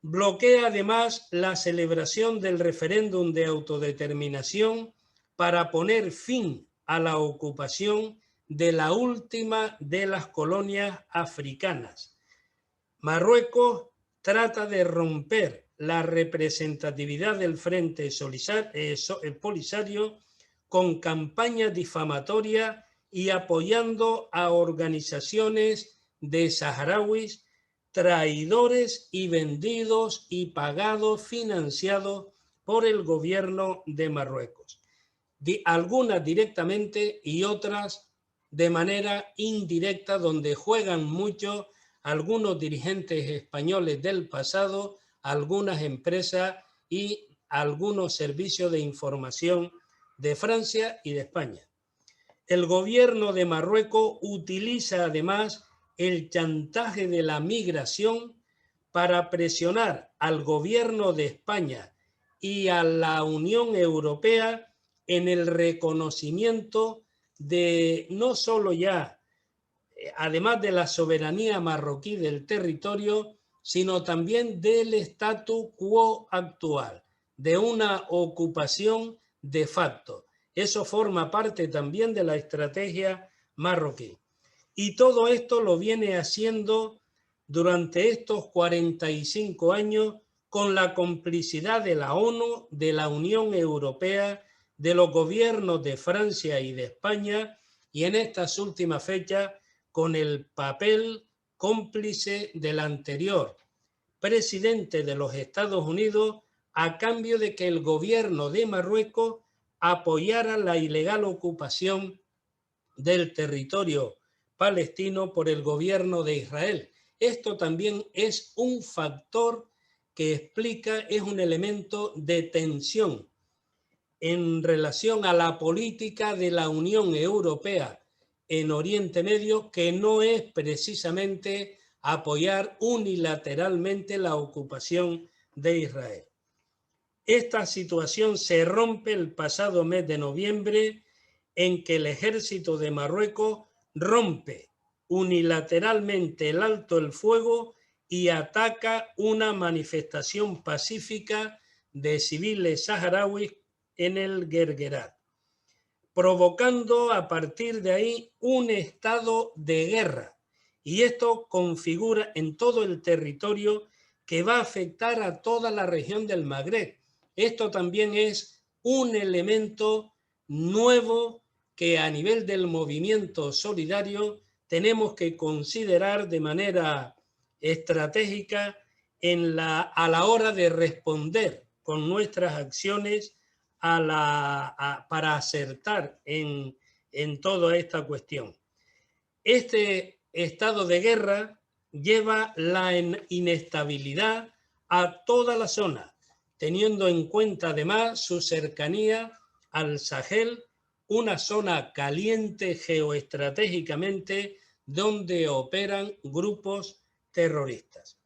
Bloquea además la celebración del referéndum de autodeterminación para poner fin a la ocupación de la última de las colonias africanas. Marruecos trata de romper la representatividad del Frente Polisario con campañas difamatorias y apoyando a organizaciones de saharauis traidores y vendidos y pagados, financiados por el gobierno de Marruecos. Algunas directamente y otras de manera indirecta, donde juegan mucho algunos dirigentes españoles del pasado, algunas empresas y algunos servicios de información de Francia y de España. El gobierno de Marruecos utiliza además el chantaje de la migración para presionar al gobierno de España y a la Unión Europea en el reconocimiento de no solo ya, además de la soberanía marroquí del territorio, sino también del statu quo actual, de una ocupación de facto. Eso forma parte también de la estrategia marroquí. Y todo esto lo viene haciendo durante estos 45 años con la complicidad de la ONU, de la Unión Europea, de los gobiernos de Francia y de España, y en estas últimas fechas con el papel cómplice del anterior presidente de los Estados Unidos, a cambio de que el gobierno de Marruecos apoyara la ilegal ocupación del territorio palestino por el gobierno de Israel. Esto también es un factor que explica, es un elemento de tensión en relación a la política de la Unión Europea en Oriente Medio, que no es precisamente apoyar unilateralmente la ocupación de Israel. Esta situación se rompe el pasado mes de noviembre, en que el ejército de Marruecos rompe unilateralmente el alto el fuego y ataca una manifestación pacífica de civiles saharauis en el Guerguerat, provocando a partir de ahí un estado de guerra. Y esto configura en todo el territorio que va a afectar a toda la región del Magreb. Esto también es un elemento nuevo que a nivel del movimiento solidario tenemos que considerar de manera estratégica a la hora de responder con nuestras acciones para acertar en toda esta cuestión. Este estado de guerra lleva la inestabilidad a toda la zona, teniendo en cuenta además su cercanía al Sahel, una zona caliente geoestratégicamente donde operan grupos terroristas.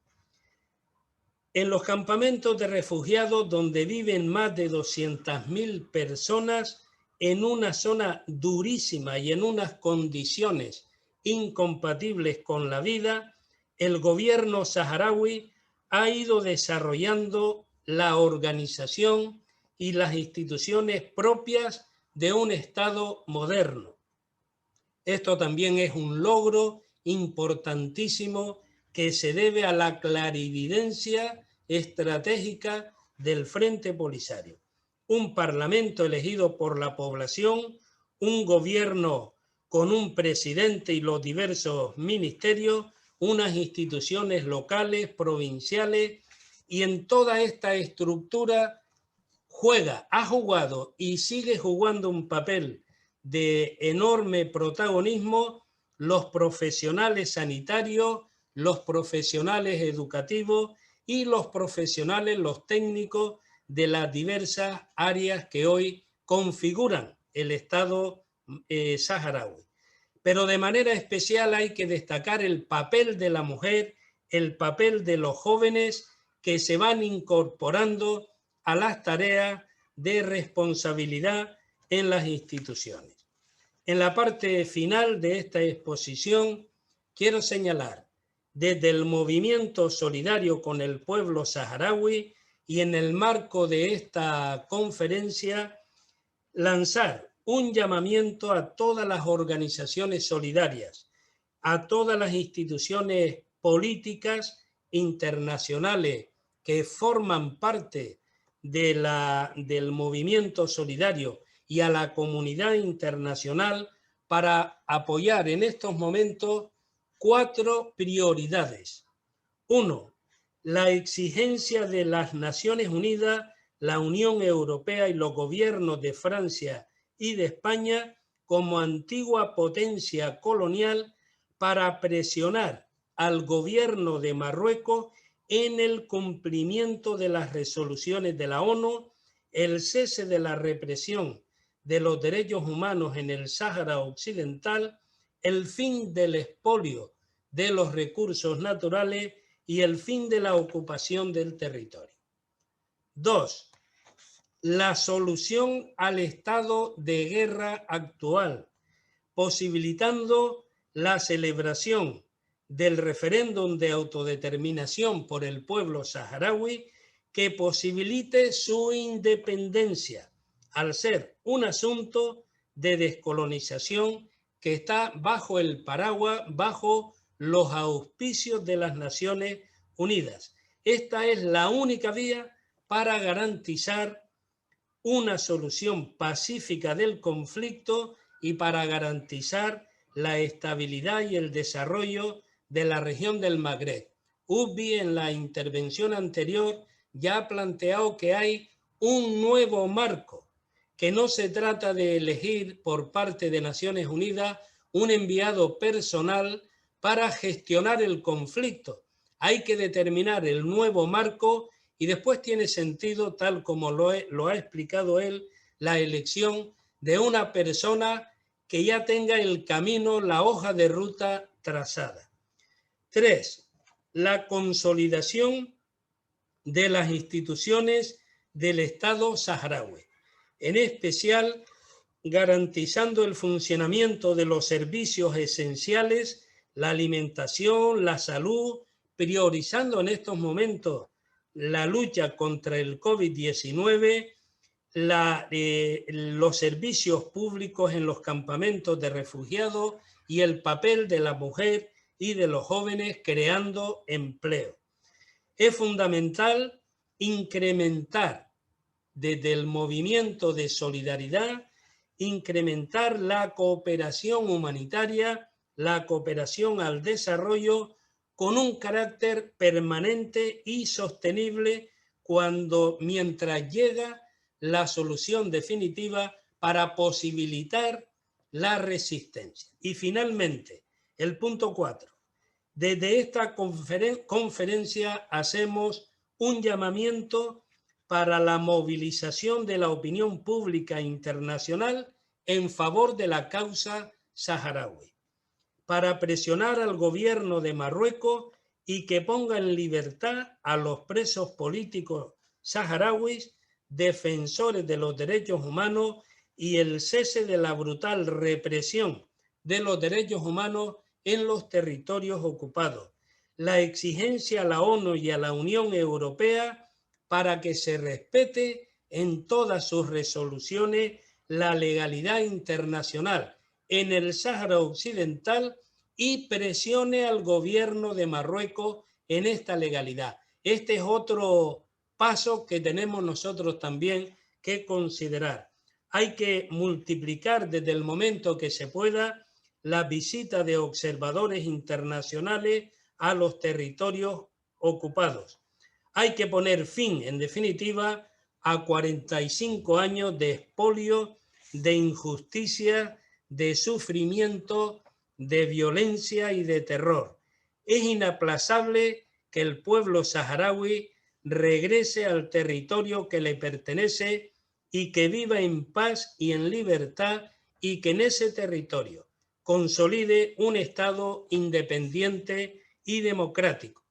En los campamentos de refugiados, donde viven más de 200.000 personas en una zona durísima y en unas condiciones incompatibles con la vida, el gobierno saharaui ha ido desarrollando la organización y las instituciones propias de un Estado moderno. Esto también es un logro importantísimo que se debe a la clarividencia estratégica del Frente Polisario. Un parlamento elegido por la población, un gobierno con un presidente y los diversos ministerios, unas instituciones locales, provinciales, y en toda esta estructura ha jugado y sigue jugando un papel de enorme protagonismo los profesionales sanitarios, los profesionales educativos y los profesionales, los técnicos de las diversas áreas que hoy configuran el Estado saharaui. Pero de manera especial hay que destacar el papel de la mujer, el papel de los jóvenes que se van incorporando a las tareas de responsabilidad en las instituciones. En la parte final de esta exposición quiero señalar desde el movimiento solidario con el pueblo saharaui y en el marco de esta conferencia lanzar un llamamiento a todas las organizaciones solidarias, a todas las instituciones políticas internacionales que forman parte del movimiento solidario y a la comunidad internacional para apoyar en estos momentos 4 prioridades. 1. La exigencia de las Naciones Unidas, la Unión Europea y los gobiernos de Francia y de España como antigua potencia colonial para presionar al gobierno de Marruecos en el cumplimiento de las resoluciones de la ONU, el cese de la represión de los derechos humanos en el Sáhara Occidental, el fin del expolio de los recursos naturales y el fin de la ocupación del territorio. 2. La solución al estado de guerra actual, posibilitando la celebración del referéndum de autodeterminación por el pueblo saharaui que posibilite su independencia, al ser un asunto de descolonización que está bajo el paraguas, bajo los auspicios de las Naciones Unidas. Esta es la única vía para garantizar una solución pacífica del conflicto y para garantizar la estabilidad y el desarrollo de la región del Magreb. UBI en la intervención anterior ya ha planteado que hay un nuevo marco, que no se trata de elegir por parte de Naciones Unidas un enviado personal para gestionar el conflicto. Hay que determinar el nuevo marco y después tiene sentido, tal como lo ha explicado él, la elección de una persona que ya tenga el camino, la hoja de ruta trazada. 3. La consolidación de las instituciones del Estado saharaui, en especial garantizando el funcionamiento de los servicios esenciales, la alimentación, la salud, priorizando en estos momentos la lucha contra el COVID-19, los servicios públicos en los campamentos de refugiados y el papel de la mujer y de los jóvenes creando empleo. Es fundamental incrementar desde el movimiento de solidaridad, incrementar la cooperación humanitaria, la cooperación al desarrollo con un carácter permanente y sostenible mientras llega la solución definitiva para posibilitar la resistencia. Y finalmente, el punto 4. Desde esta conferencia hacemos un llamamiento para la movilización de la opinión pública internacional en favor de la causa saharaui, para presionar al gobierno de Marruecos y que ponga en libertad a los presos políticos saharauis, defensores de los derechos humanos y el cese de la brutal represión de los derechos humanos en los territorios ocupados. La exigencia a la ONU y a la Unión Europea para que se respete en todas sus resoluciones la legalidad internacional en el Sáhara Occidental y presione al gobierno de Marruecos en esta legalidad. Este es otro paso que tenemos nosotros también que considerar. Hay que multiplicar desde el momento que se pueda la visita de observadores internacionales a los territorios ocupados. Hay que poner fin, en definitiva, a 45 años de expolio, de injusticia, de sufrimiento, de violencia y de terror. Es inaplazable que el pueblo saharaui regrese al territorio que le pertenece y que viva en paz y en libertad y que en ese territorio consolide un Estado independiente y democrático.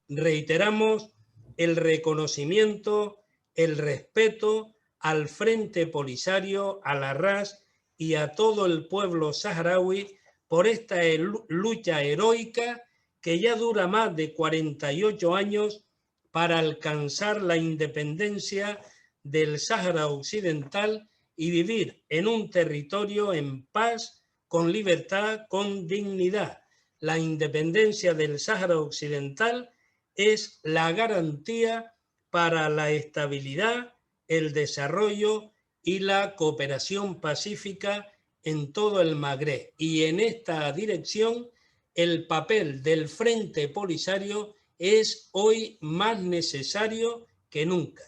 Reiteramos el reconocimiento, el respeto al Frente Polisario, a la RAS y a todo el pueblo saharaui por esta lucha heroica que ya dura más de 48 años para alcanzar la independencia del Sáhara Occidental y vivir en un territorio en paz, con libertad, con dignidad. La independencia del Sáhara Occidental es la garantía para la estabilidad, el desarrollo y la cooperación pacífica en todo el Magreb. Y en esta dirección, el papel del Frente Polisario es hoy más necesario que nunca.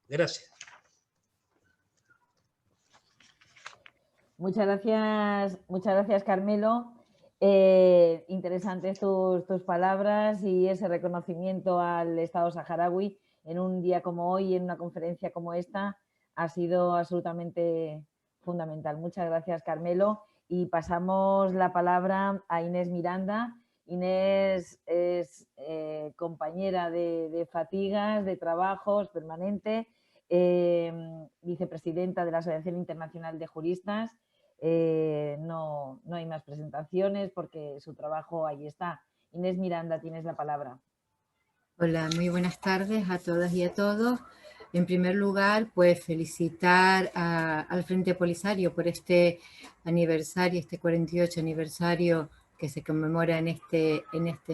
Gracias. Muchas gracias Carmelo. Interesantes tus palabras y ese reconocimiento al Estado saharaui en un día como hoy, en una conferencia como esta, ha sido absolutamente fundamental. Muchas gracias, Carmelo. Y pasamos la palabra a Inés Miranda. Inés es compañera de fatigas, de trabajos permanente, vicepresidenta de la Asociación Internacional de Juristas, no hay más presentaciones porque su trabajo ahí está. Inés Miranda, tienes la palabra. Hola, muy buenas tardes a todas y a todos. En primer lugar, pues felicitar al Frente Polisario por este aniversario, este 48 aniversario que se conmemora en este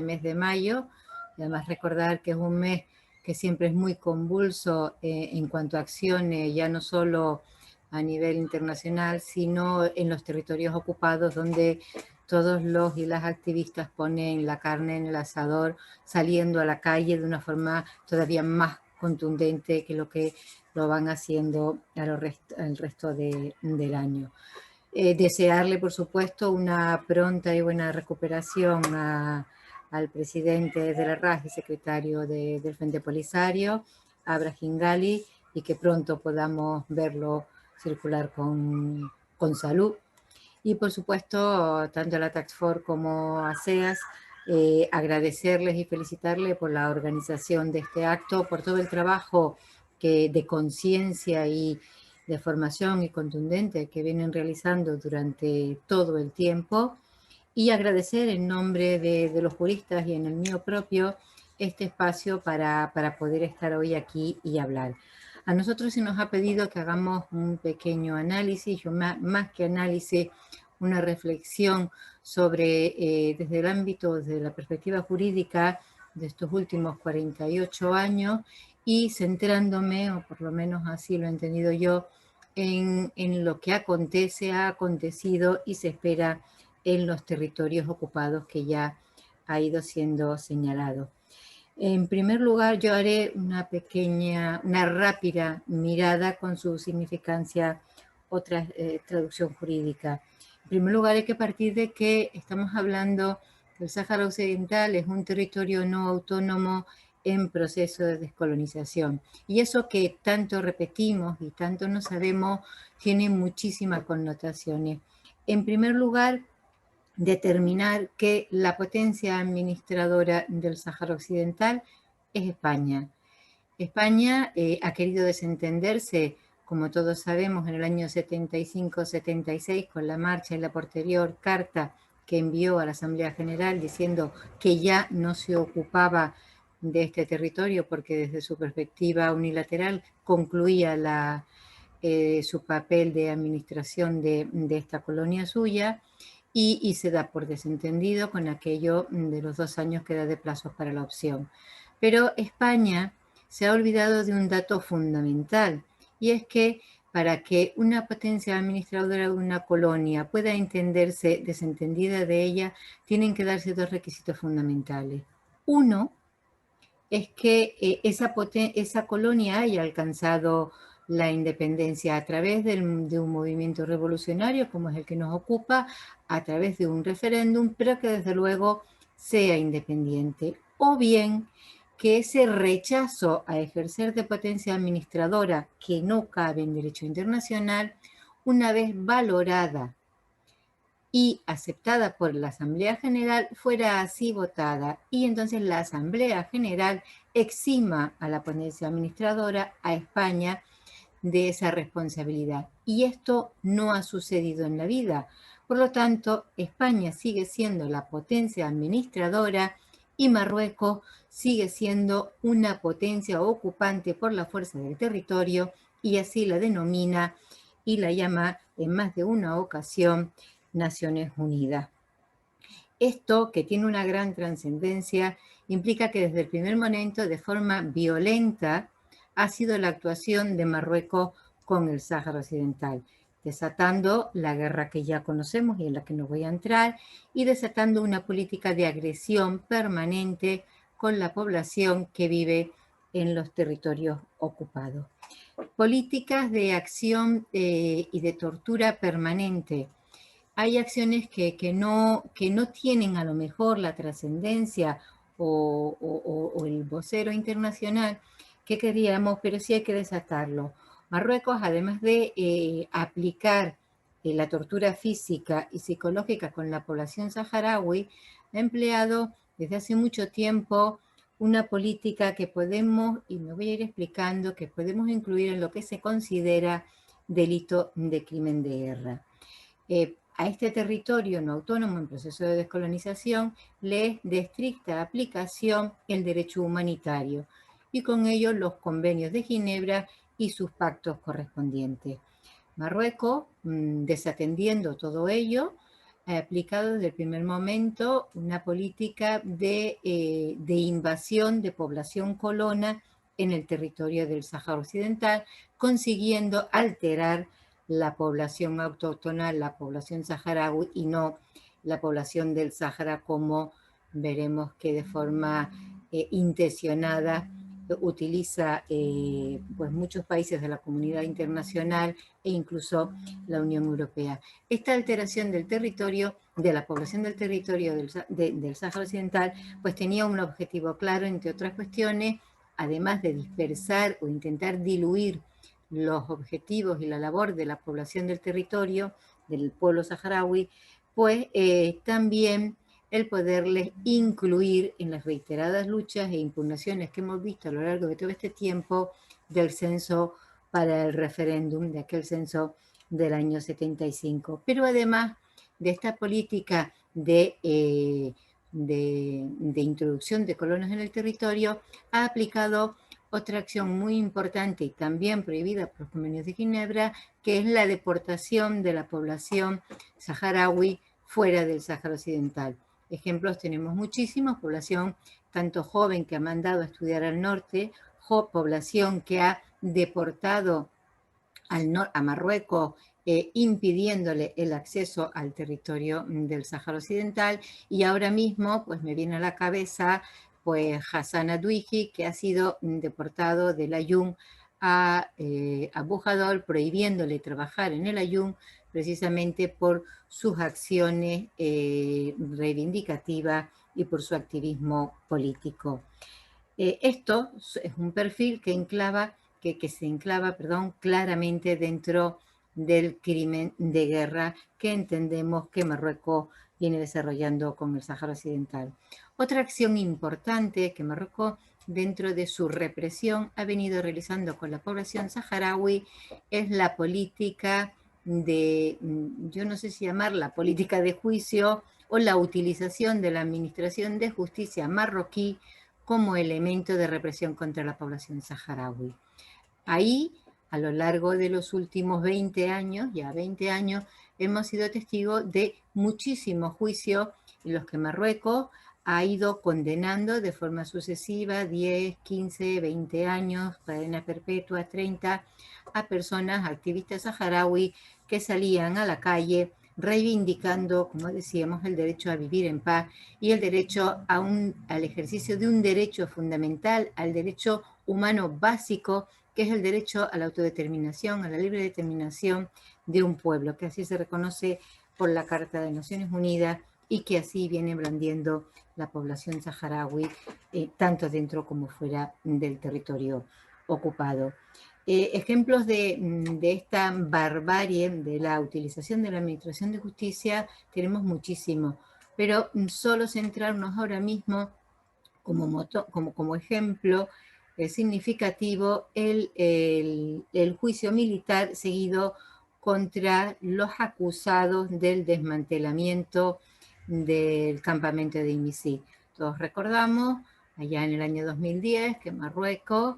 mes de mayo. Y además recordar que es un mes que siempre es muy convulso en cuanto a acciones, ya no solo a nivel internacional, sino en los territorios ocupados, donde todos los y las activistas ponen la carne en el asador, saliendo a la calle de una forma todavía más contundente que lo que lo van haciendo al resto del año. Desearle, por supuesto, una pronta y buena recuperación al presidente de la RAJ y secretario del Frente Polisario, a Brahim Ghali, y que pronto podamos verlo circular con salud. Y por supuesto, tanto a la Task Force como a SEAS, agradecerles y felicitarles por la organización de este acto, por todo el trabajo de conciencia y de formación y contundente que vienen realizando durante todo el tiempo, y agradecer en nombre de los juristas y en el mío propio este espacio para poder estar hoy aquí y hablar. A nosotros se nos ha pedido que hagamos un pequeño análisis, más que análisis, una reflexión sobre, desde el ámbito, desde la perspectiva jurídica de estos últimos 48 años, y centrándome, o por lo menos así lo he entendido yo, en lo que acontece, ha acontecido y se espera en los territorios ocupados que ya ha ido siendo señalado. En primer lugar, yo haré una rápida mirada con su significancia o traducción jurídica. En primer lugar, hay que partir de que estamos hablando que el Sáhara Occidental es un territorio no autónomo en proceso de descolonización. Y eso que tanto repetimos y tanto no sabemos tiene muchísimas connotaciones. En primer lugar, determinar que la potencia administradora del Sáhara Occidental es España. España ha querido desentenderse, como todos sabemos, en el año 75-76, con la marcha y la posterior carta que envió a la Asamblea General diciendo que ya no se ocupaba de este territorio porque desde su perspectiva unilateral concluía su papel de administración de esta colonia suya, y se da por desentendido con aquello de los 2 años que da de plazos para la opción. Pero España se ha olvidado de un dato fundamental, y es que para que una potencia administradora de una colonia pueda entenderse desentendida de ella, tienen que darse 2 requisitos fundamentales. Uno es que esa colonia haya alcanzado la independencia a través de un movimiento revolucionario como es el que nos ocupa, a través de un referéndum, pero que desde luego sea independiente. O bien que ese rechazo a ejercer de potencia administradora, que no cabe en derecho internacional, una vez valorada y aceptada por la Asamblea General, fuera así votada, y entonces la Asamblea General exima a la potencia administradora, a España, de esa responsabilidad. Y esto no ha sucedido en la vida. Por lo tanto, España sigue siendo la potencia administradora y Marruecos sigue siendo una potencia ocupante por la fuerza del territorio, y así la denomina y la llama en más de una ocasión Naciones Unidas. Esto, que tiene una gran trascendencia, implica que desde el primer momento, de forma violenta, ha sido la actuación de Marruecos con el Sáhara Occidental, desatando la guerra que ya conocemos y en la que no voy a entrar, y desatando una política de agresión permanente con la población que vive en los territorios ocupados. Políticas de acción y de tortura permanente. Hay acciones que no tienen a lo mejor la trascendencia o el vocero internacional que queríamos, pero sí hay que desatarlo. Marruecos, además de aplicar la tortura física y psicológica con la población saharaui, ha empleado desde hace mucho tiempo una política que podemos, y me voy a ir explicando, que podemos incluir en lo que se considera delito de crimen de guerra. a este territorio no autónomo en proceso de descolonización le es de estricta aplicación el derecho humanitario y con ello los convenios de Ginebra y sus pactos correspondientes. Marruecos, desatendiendo todo ello, ha aplicado desde el primer momento una política de invasión de población colona en el territorio del Sáhara Occidental, consiguiendo alterar la población autóctona, la población saharaui y no la población del Sáhara, como veremos que de forma intencionada utiliza pues muchos países de la comunidad internacional e incluso la Unión Europea. Esta alteración del territorio, de la población del territorio del Sáhara Occidental, pues tenía un objetivo claro, entre otras cuestiones, además de dispersar o intentar diluir los objetivos y la labor de la población del territorio, del pueblo saharaui, pues también el poderles incluir en las reiteradas luchas e impugnaciones que hemos visto a lo largo de todo este tiempo del censo para el referéndum, de aquel censo del año 75. Pero además de esta política de introducción de colonos en el territorio, ha aplicado otra acción muy importante y también prohibida por los convenios de Ginebra, que es la deportación de la población saharaui fuera del Sáhara Occidental. Ejemplos tenemos muchísimos: población tanto joven que ha mandado a estudiar al norte, población que ha deportado a Marruecos, impidiéndole el acceso al territorio del Sáhara Occidental, y ahora mismo pues me viene a la cabeza pues Hassan Adouihi, que ha sido deportado del Aaiún a Bujador, prohibiéndole trabajar en el Aaiún precisamente por sus acciones reivindicativas y por su activismo político. Esto es un perfil que se enclava claramente dentro del crimen de guerra que entendemos que Marruecos viene desarrollando con el Sáhara Occidental. Otra acción importante que Marruecos, dentro de su represión, ha venido realizando con la población saharaui es la política de, yo no sé si llamarla política de juicio, o la utilización de la Administración de Justicia marroquí como elemento de represión contra la población saharaui. Ahí, a lo largo de los últimos 20 años, hemos sido testigos de muchísimos juicios en los que Marruecos ha ido condenando de forma sucesiva 10, 15, 20 años, cadena perpetua, 30, a personas, activistas saharaui, que salían a la calle reivindicando, como decíamos, el derecho a vivir en paz y el derecho al ejercicio de un derecho fundamental, al derecho humano básico, que es el derecho a la autodeterminación, a la libre determinación de un pueblo, que así se reconoce por la Carta de Naciones Unidas y que así viene blandiendo la población saharaui, tanto dentro como fuera del territorio ocupado. Ejemplos de esta barbarie de la utilización de la Administración de Justicia tenemos muchísimos, pero solo centrarnos ahora mismo como ejemplo significativo el juicio militar seguido contra los acusados del desmantelamiento del campamento de Imisí. Todos recordamos, allá en el año 2010, que Marruecos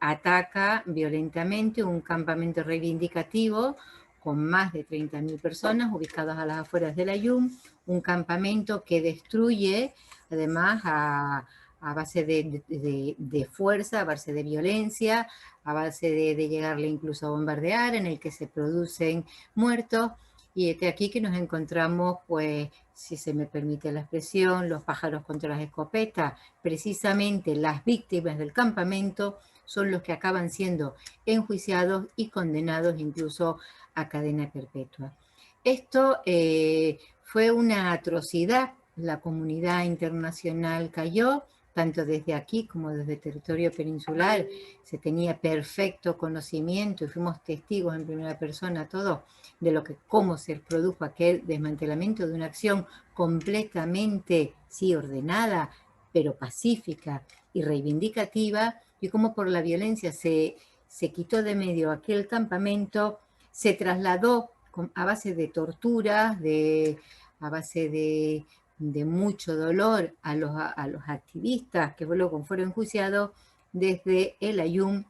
ataca violentamente un campamento reivindicativo con más de 30.000 personas ubicados a las afueras del Aaiún, un campamento que destruye además a base de fuerza, a base de violencia, a base de llegarle incluso a bombardear, en el que se producen muertos. Y de aquí que nos encontramos, pues, si se me permite la expresión, los pájaros contra las escopetas. Precisamente las víctimas del campamento son los que acaban siendo enjuiciados y condenados incluso a cadena perpetua. Esto fue una atrocidad. La comunidad internacional cayó, tanto desde aquí como desde el territorio peninsular. Se tenía perfecto conocimiento y fuimos testigos en primera persona todos de cómo se produjo aquel desmantelamiento de una acción completamente, sí, ordenada, pero pacífica y reivindicativa, y cómo por la violencia se quitó de medio aquel campamento, se trasladó a base de torturas, a base de mucho dolor a los activistas que luego fueron enjuiciados desde el Aaiún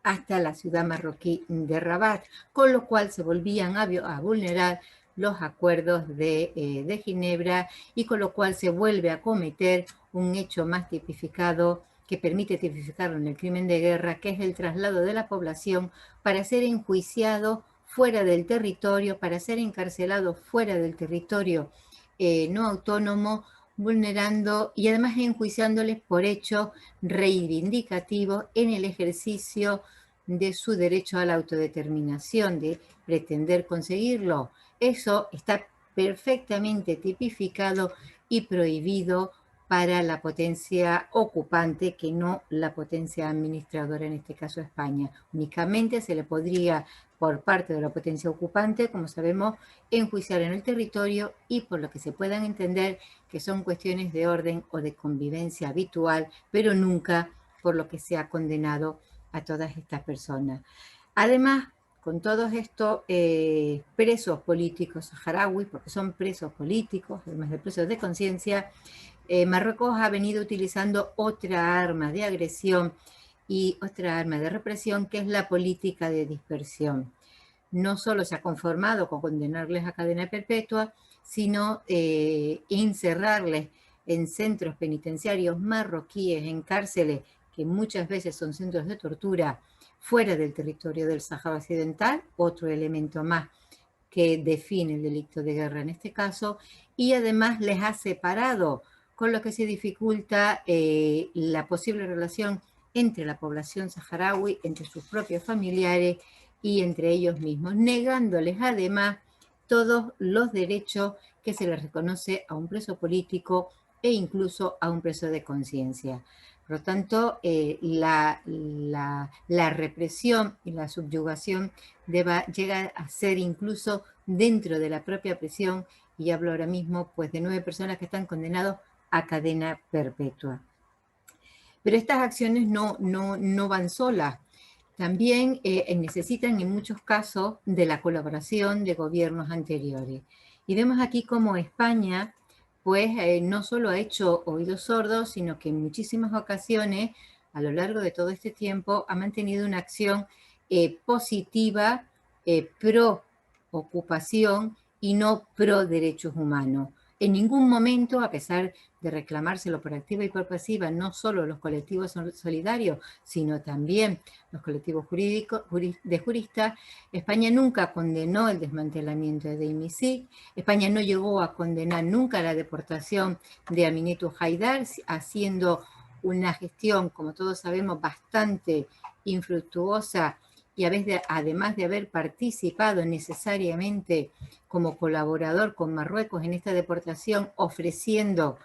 hasta la ciudad marroquí de Rabat, con lo cual se volvían a vulnerar los acuerdos de Ginebra y con lo cual se vuelve a cometer un hecho más tipificado que permite tipificarlo en el crimen de guerra, que es el traslado de la población para ser enjuiciado fuera del territorio, para ser encarcelado fuera del territorio no autónomo, vulnerando y además enjuiciándoles por hechos reivindicativos en el ejercicio de su derecho a la autodeterminación, de pretender conseguirlo. Eso está perfectamente tipificado y prohibido para la potencia ocupante, que no la potencia administradora, en este caso España. Únicamente se le podría, por parte de la potencia ocupante, como sabemos, enjuiciar en el territorio y por lo que se puedan entender que son cuestiones de orden o de convivencia habitual, pero nunca por lo que se ha condenado a todas estas personas. Además, con todos estos presos políticos saharauis, porque son presos políticos, además de presos de conciencia, Marruecos ha venido utilizando otra arma de agresión y otra arma de represión, que es la política de dispersión. No solo se ha conformado con condenarles a cadena perpetua, sino encerrarles en centros penitenciarios marroquíes, en cárceles, que muchas veces son centros de tortura, fuera del territorio del Sáhara Occidental, otro elemento más que define el delito de guerra en este caso, y además les ha separado, con lo que se dificulta la posible relación entre la población saharaui, entre sus propios familiares y entre ellos mismos, negándoles además todos los derechos que se les reconoce a un preso político e incluso a un preso de conciencia. Por lo tanto, la represión y la subyugación llega a ser incluso dentro de la propia prisión, y hablo ahora mismo pues, de 9 personas que están condenados a cadena perpetua. Pero estas acciones no van solas. También necesitan en muchos casos de la colaboración de gobiernos anteriores. Y vemos aquí cómo España pues no solo ha hecho oídos sordos, sino que en muchísimas ocasiones, a lo largo de todo este tiempo, ha mantenido una acción positiva, pro ocupación y no pro derechos humanos. En ningún momento, a pesar de reclamárselo por activa y por pasiva, no solo los colectivos solidarios, sino también los colectivos jurídicos de juristas, España nunca condenó el desmantelamiento de IMISIC, España no llegó a condenar nunca la deportación de Aminatu Haidar, haciendo una gestión, como todos sabemos, bastante infructuosa, y además de haber participado necesariamente como colaborador con Marruecos en esta deportación, ofreciendo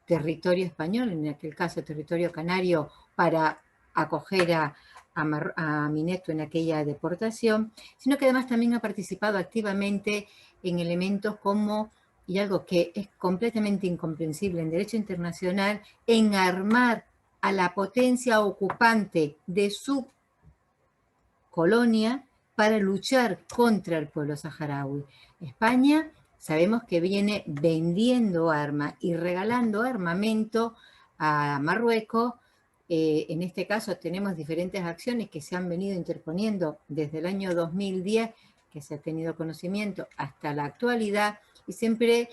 territorio español, en aquel caso territorio canario, para acoger a Aminatu en aquella deportación, sino que además también ha participado activamente en elementos como, y algo que es completamente incomprensible en derecho internacional, en armar a la potencia ocupante de su colonia para luchar contra el pueblo saharaui. España sabemos que viene vendiendo armas y regalando armamento a Marruecos. En este caso tenemos diferentes acciones que se han venido interponiendo desde el año 2010, que se ha tenido conocimiento, hasta la actualidad, y siempre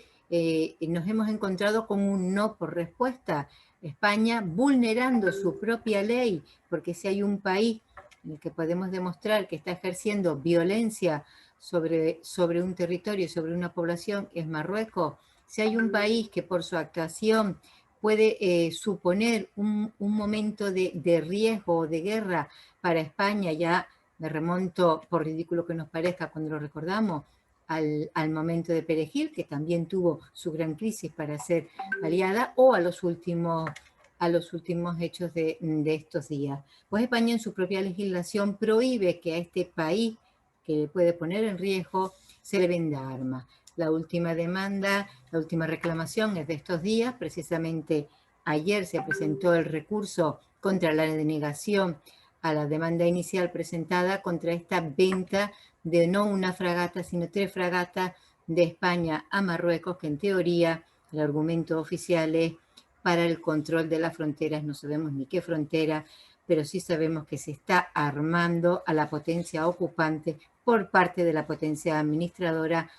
nos hemos encontrado con un no por respuesta. España vulnerando su propia ley, porque si hay un país en el que podemos demostrar que está ejerciendo violencia sobre un territorio, sobre una población, es Marruecos. Si hay un país que por su actuación puede suponer un momento de riesgo o de guerra para España, ya me remonto, por ridículo que nos parezca cuando lo recordamos, al momento de Perejil, que también tuvo su gran crisis para ser aliada, o a los últimos hechos de estos días. Pues España en su propia legislación prohíbe que a este país, que puede poner en riesgo, se le venda armas. La última demanda, la última reclamación es de estos días, precisamente ayer se presentó el recurso contra la denegación a la demanda inicial presentada contra esta venta de no una fragata, sino 3 fragatas de España a Marruecos, que en teoría el argumento oficial es para el control de las fronteras. No sabemos ni qué frontera, pero sí sabemos que se está armando a la potencia ocupante por parte de la potencia administradora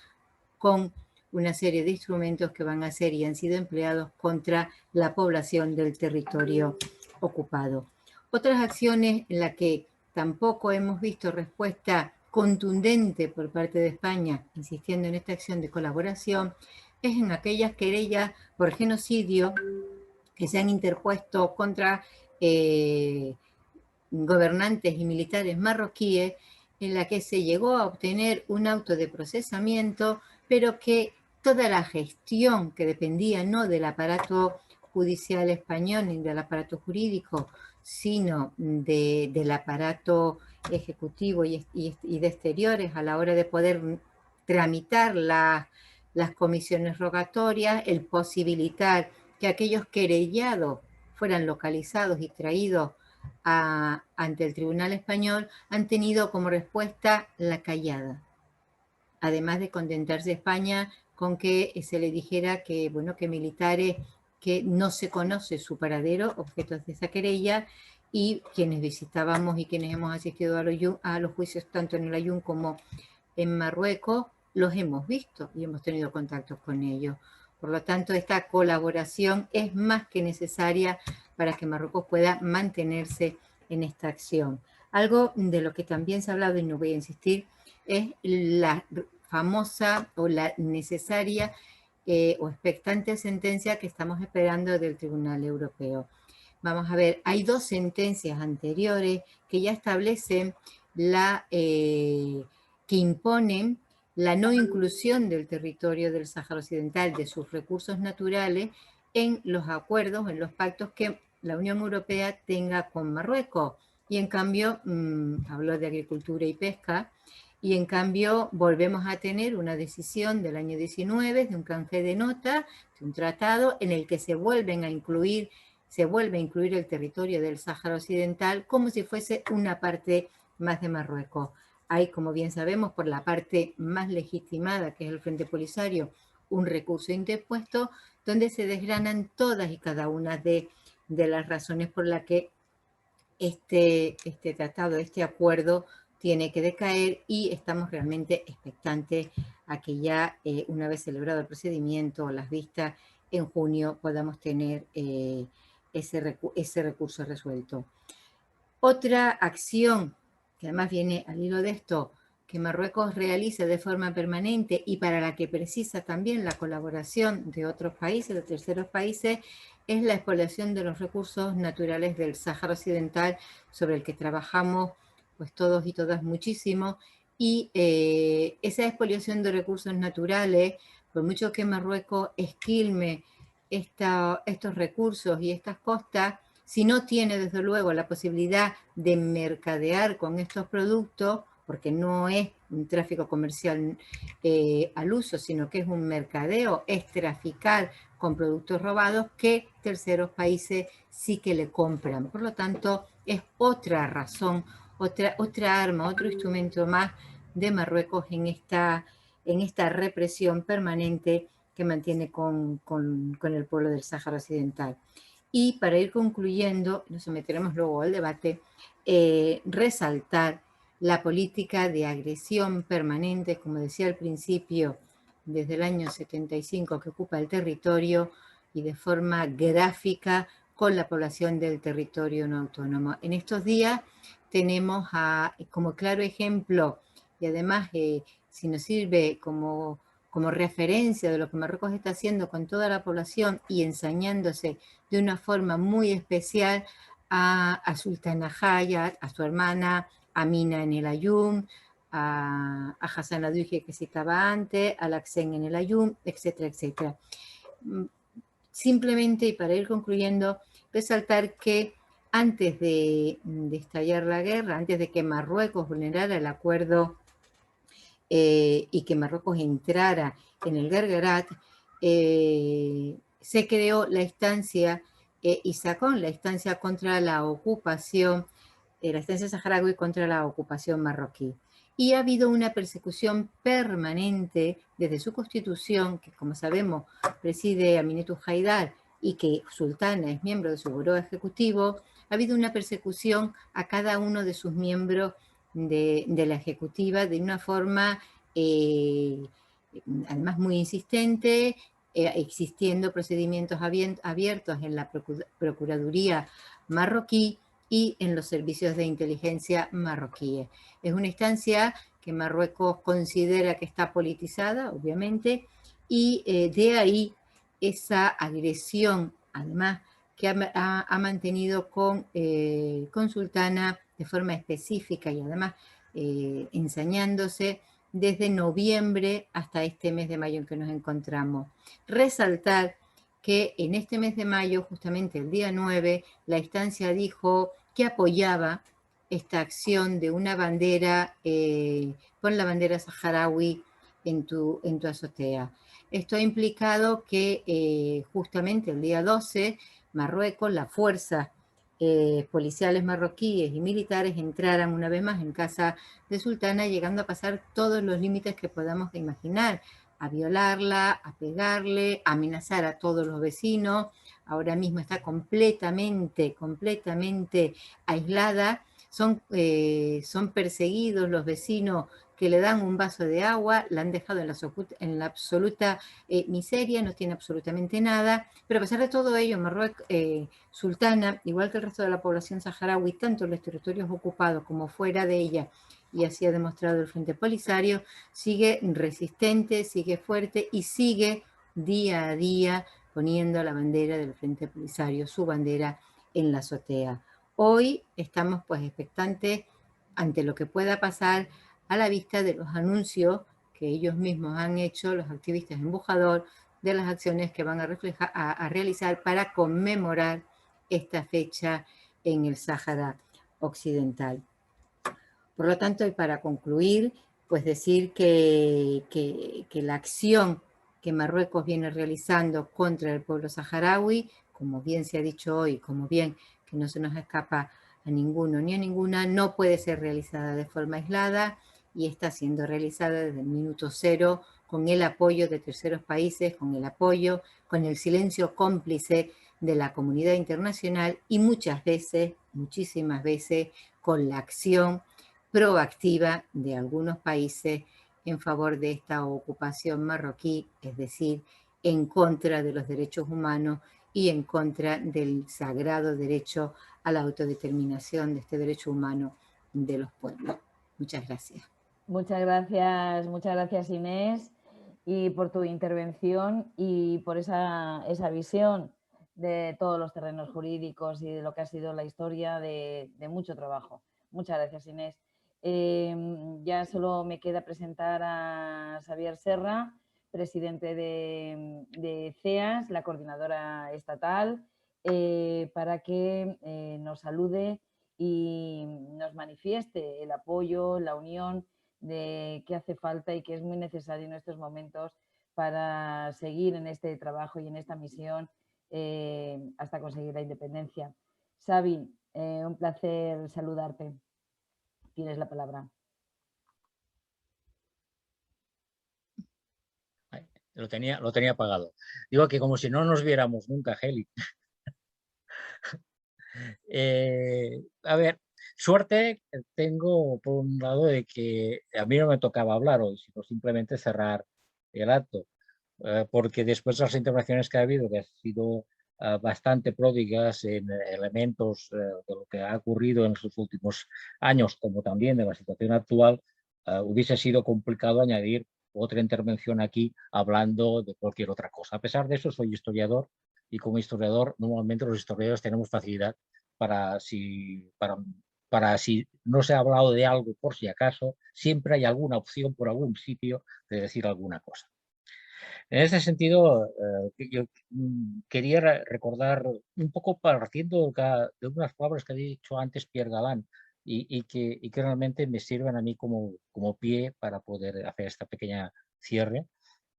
con una serie de instrumentos que van a ser y han sido empleados contra la población del territorio ocupado. Otras acciones en las que tampoco hemos visto respuesta contundente por parte de España, insistiendo en esta acción de colaboración, es en aquellas querellas por genocidio que se han interpuesto contra gobernantes y militares marroquíes, en la que se llegó a obtener un auto de procesamiento, pero que toda la gestión que dependía no del aparato judicial español ni del aparato jurídico, sino del aparato ejecutivo y de exteriores a la hora de poder tramitar las comisiones rogatorias, el posibilitar que aquellos querellados fueran localizados y traídos ante el Tribunal Español, han tenido como respuesta la callada. Además de contentarse España con que se le dijera que, bueno, que militares que no se conoce su paradero, objetos de esa querella, y quienes visitábamos y quienes hemos asistido a los juicios tanto en el Aaiún como en Marruecos, los hemos visto y hemos tenido contactos con ellos. Por lo tanto, esta colaboración es más que necesaria para que Marruecos pueda mantenerse en esta acción. Algo de lo que también se ha hablado, y no voy a insistir, es la famosa o la necesaria o expectante sentencia que estamos esperando del Tribunal Europeo. Vamos a ver, hay 2 sentencias anteriores que ya establecen que imponen la no inclusión del territorio del Sáhara Occidental, de sus recursos naturales, en los acuerdos, en los pactos que la Unión Europea tenga con Marruecos. Y en cambio, habló de agricultura y pesca, y en cambio volvemos a tener una decisión del año 19, de un canje de nota, de un tratado en el que se vuelve a incluir el territorio del Sáhara Occidental como si fuese una parte más de Marruecos. Hay, como bien sabemos, por la parte más legitimada, que es el Frente Polisario, un recurso interpuesto donde se desgranan todas y cada una de las razones por las que este tratado, este acuerdo tiene que decaer, y estamos realmente expectantes a que ya una vez celebrado el procedimiento o las vistas en junio podamos tener ese recurso resuelto. Otra acción que además viene al hilo de esto, que Marruecos realiza de forma permanente y para la que precisa también la colaboración de otros países, de terceros países, es la expoliación de los recursos naturales del Sáhara Occidental, sobre el que trabajamos pues todos y todas muchísimo, y esa expoliación de recursos naturales, por mucho que Marruecos esquilme estos recursos y estas costas, si no tiene desde luego la posibilidad de mercadear con estos productos, porque no es un tráfico comercial al uso, sino que es un mercadeo, es traficar con productos robados que terceros países sí que le compran. Por lo tanto, es otra razón, otra arma, otro instrumento más de Marruecos en esta represión permanente que mantiene con el pueblo del Sáhara Occidental. Y para ir concluyendo, nos someteremos luego al debate, resaltar la política de agresión permanente, como decía al principio, desde el año 75 que ocupa el territorio y de forma gráfica con la población del territorio no autónomo. En estos días tenemos como claro ejemplo, y además si nos sirve como referencia de lo que Marruecos está haciendo con toda la población y ensañándose de una forma muy especial a Sultana Hayat, a su hermana Amina en el Aaiún, a Hassan Adouche que citaba antes, a Laxen en el Aaiún, etcétera, etcétera. Simplemente, y para ir concluyendo, resaltar que antes de estallar la guerra, antes de que Marruecos vulnerara el acuerdo y que Marruecos entrara en el Guerguerat, se creó la instancia ISACON, la instancia contra la ocupación la estancia saharaui contra la ocupación marroquí. Y ha habido una persecución permanente desde su constitución, que como sabemos preside Aminetou Haidar y que Sultana es miembro de su buró ejecutivo. Ha habido una persecución a cada uno de sus miembros de la ejecutiva de una forma además muy insistente, existiendo procedimientos abiertos en la Procuraduría marroquí y en los servicios de inteligencia marroquíes. Es una instancia que Marruecos considera que está politizada, obviamente, y de ahí esa agresión, además, que ha mantenido con Sultana de forma específica y además ensañándose desde noviembre hasta este mes de mayo en que nos encontramos. Resaltar que en este mes de mayo, justamente el día 9, la instancia dijo que apoyaba esta acción de una bandera, pon la bandera saharaui en tu azotea. Esto ha implicado que justamente el día 12, Marruecos, las fuerzas policiales marroquíes y militares entraran una vez más en casa de Sultana, llegando a pasar todos los límites que podamos imaginar, a violarla, a pegarle, a amenazar a todos los vecinos. Ahora mismo está completamente aislada. Son perseguidos los vecinos que le dan un vaso de agua, la han dejado en la absoluta miseria, no tiene absolutamente nada, pero a pesar de todo ello, Marruecos, Sultana, igual que el resto de la población saharaui, tanto en los territorios ocupados como fuera de ella, y así ha demostrado el Frente Polisario, sigue resistente, sigue fuerte y sigue día a día poniendo la bandera del Frente Polisario, su bandera en la azotea. Hoy estamos pues expectantes ante lo que pueda pasar a la vista de los anuncios que ellos mismos han hecho, los activistas en Bojador, de las acciones que van a realizar para conmemorar esta fecha en el Sáhara Occidental. Por lo tanto, y para concluir, pues decir que la acción que Marruecos viene realizando contra el pueblo saharaui, como bien se ha dicho hoy, como bien que no se nos escapa a ninguno ni a ninguna, no puede ser realizada de forma aislada y está siendo realizada desde el minuto cero con el apoyo de terceros países, con el apoyo, con el silencio cómplice de la comunidad internacional y muchas veces, muchísimas veces, con la acción proactiva de algunos países en favor de esta ocupación marroquí, es decir, en contra de los derechos humanos y en contra del sagrado derecho a la autodeterminación de este derecho humano de los pueblos. Muchas gracias. Muchas gracias Inés, y por tu intervención y por esa visión de todos los terrenos jurídicos y de lo que ha sido la historia de mucho trabajo. Muchas gracias, Inés. Ya solo me queda presentar a Xavier Serra, presidente de CEAS, la coordinadora estatal, para que nos salude y nos manifieste el apoyo, la unión de qué hace falta y que es muy necesario en estos momentos para seguir en este trabajo y en esta misión hasta conseguir la independencia. Xavi, un placer saludarte. Tienes la palabra. Lo tenía apagado. Digo que como si no nos viéramos nunca, Heli. A ver, suerte tengo por un lado de que a mí no me tocaba hablar hoy, sino simplemente cerrar el acto, porque después de las intervenciones que ha habido, que han sido bastante pródigas en elementos de lo que ha ocurrido en los últimos años, como también de la situación actual, hubiese sido complicado añadir otra intervención aquí hablando de cualquier otra cosa. A pesar de eso, soy historiador y como historiador, normalmente los historiadores tenemos facilidad para si no se ha hablado de algo por si acaso, siempre hay alguna opción por algún sitio de decir alguna cosa. En ese sentido, yo quería recordar un poco partiendo de unas palabras que ha dicho antes Pierre Galán y que realmente me sirven a mí como pie para poder hacer esta pequeña cierre,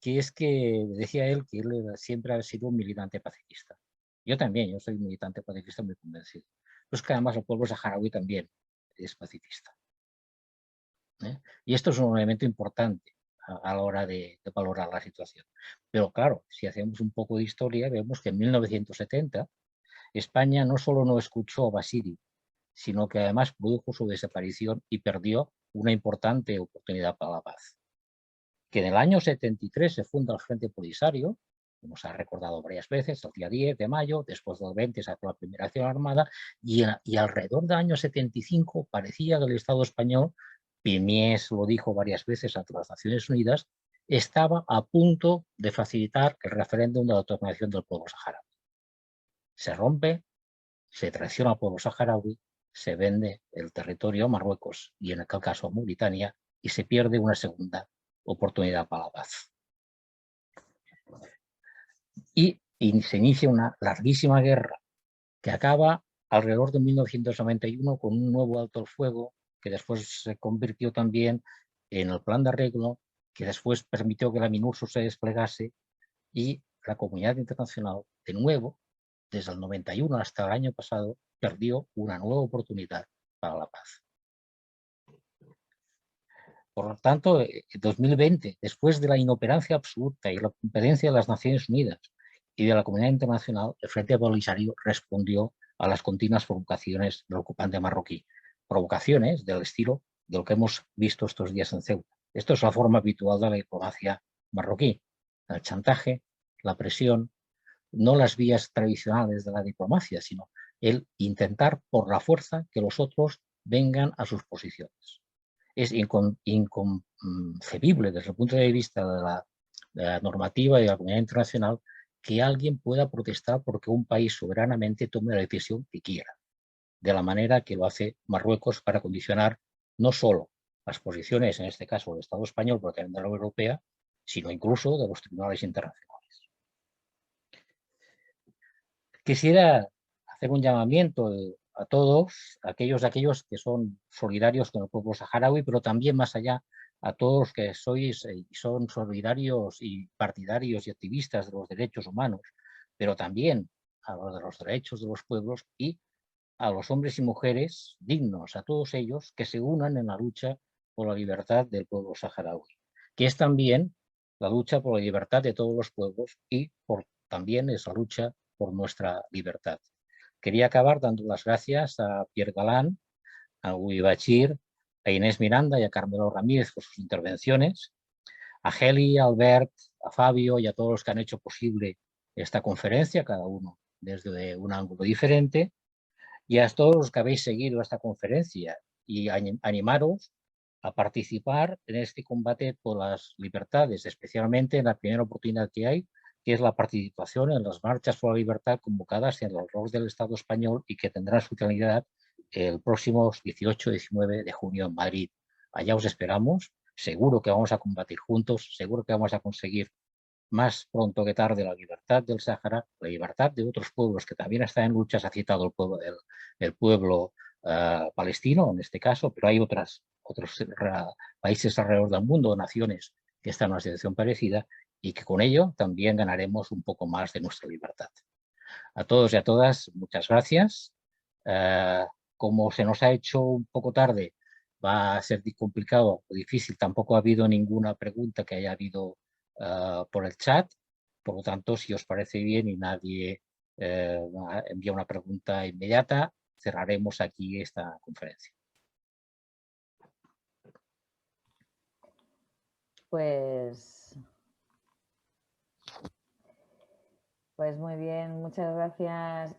que es que decía él que él siempre ha sido un militante pacifista. Yo también, yo soy un militante pacifista muy convencido. Pues que además el pueblo saharaui también es pacifista. Y esto es un elemento importante a la hora de valorar la situación. Pero claro, si hacemos un poco de historia, vemos que en 1970 España no solo no escuchó a Basiri, sino que además produjo su desaparición y perdió una importante oportunidad para la paz. Que en el año 73 se funda el Frente Polisario, como se ha recordado varias veces, el día 10 de mayo, después del 20 sacó la primera acción armada, y alrededor del año 75 parecía que el Estado español, Pimiés lo dijo varias veces ante las Naciones Unidas, estaba a punto de facilitar el referéndum de la autodeterminación del pueblo saharaui. Se rompe, se traiciona al pueblo saharaui, se vende el territorio a Marruecos y en aquel caso a Mauritania, y se pierde una segunda oportunidad para la paz. Y se inicia una larguísima guerra que acaba alrededor de 1991 con un nuevo alto el fuego que después se convirtió también en el plan de arreglo, que después permitió que la MINURSO se desplegase y la comunidad internacional, de nuevo, desde el 91 hasta el año pasado, perdió una nueva oportunidad para la paz. Por lo tanto, en 2020, después de la inoperancia absoluta y la competencia de las Naciones Unidas y de la comunidad internacional, el Frente Polisario respondió a las continuas provocaciones del ocupante marroquí. Provocaciones del estilo de lo que hemos visto estos días en Ceuta. Esto es la forma habitual de la diplomacia marroquí. El chantaje, la presión, no las vías tradicionales de la diplomacia, sino el intentar por la fuerza que los otros vengan a sus posiciones. Es inconcebible desde el punto de vista de la normativa y de la comunidad internacional que alguien pueda protestar porque un país soberanamente tome la decisión que quiera, de la manera que lo hace Marruecos para condicionar no solo las posiciones, en este caso del Estado español, pero también de la Unión Europea, sino incluso de los tribunales internacionales. Quisiera hacer un llamamiento a todos, aquellos que son solidarios con el pueblo saharaui, pero también más allá, a todos los que sois y son solidarios y partidarios y activistas de los derechos humanos, pero también a los de los derechos de los pueblos y a los hombres y mujeres dignos, a todos ellos que se unan en la lucha por la libertad del pueblo saharaui, que es también la lucha por la libertad de todos los pueblos y también es la lucha por nuestra libertad. Quería acabar dando las gracias a Pierre Galán, a Uri Bachir, a Inés Miranda y a Carmelo Ramírez por sus intervenciones, a Heli, a Albert, a Fabio y a todos los que han hecho posible esta conferencia, cada uno desde un ángulo diferente, y a todos los que habéis seguido esta conferencia y animaros a participar en este combate por las libertades, especialmente en la primera oportunidad que hay, que es la participación en las marchas por la libertad convocadas en los roles del Estado español y que tendrá su finalidad el próximo 18 y 19 de junio en Madrid. Allá os esperamos, seguro que vamos a combatir juntos, seguro que vamos a conseguir más pronto que tarde la libertad del Sáhara, la libertad de otros pueblos que también están en lucha. Se ha citado el pueblo palestino en este caso, pero hay otros países alrededor del mundo, naciones que están en una situación parecida y que con ello también ganaremos un poco más de nuestra libertad. A todos y a todas, muchas gracias. Como se nos ha hecho un poco tarde, va a ser complicado o difícil, tampoco ha habido ninguna pregunta que haya habido por el chat, por lo tanto, si os parece bien y nadie envía una pregunta inmediata, cerraremos aquí esta conferencia. Pues muy bien, muchas gracias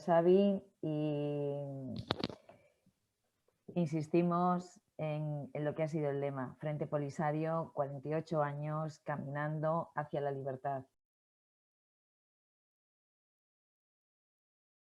Xavi, y insistimos en lo que ha sido el lema, Frente Polisario, 48 años caminando hacia la libertad.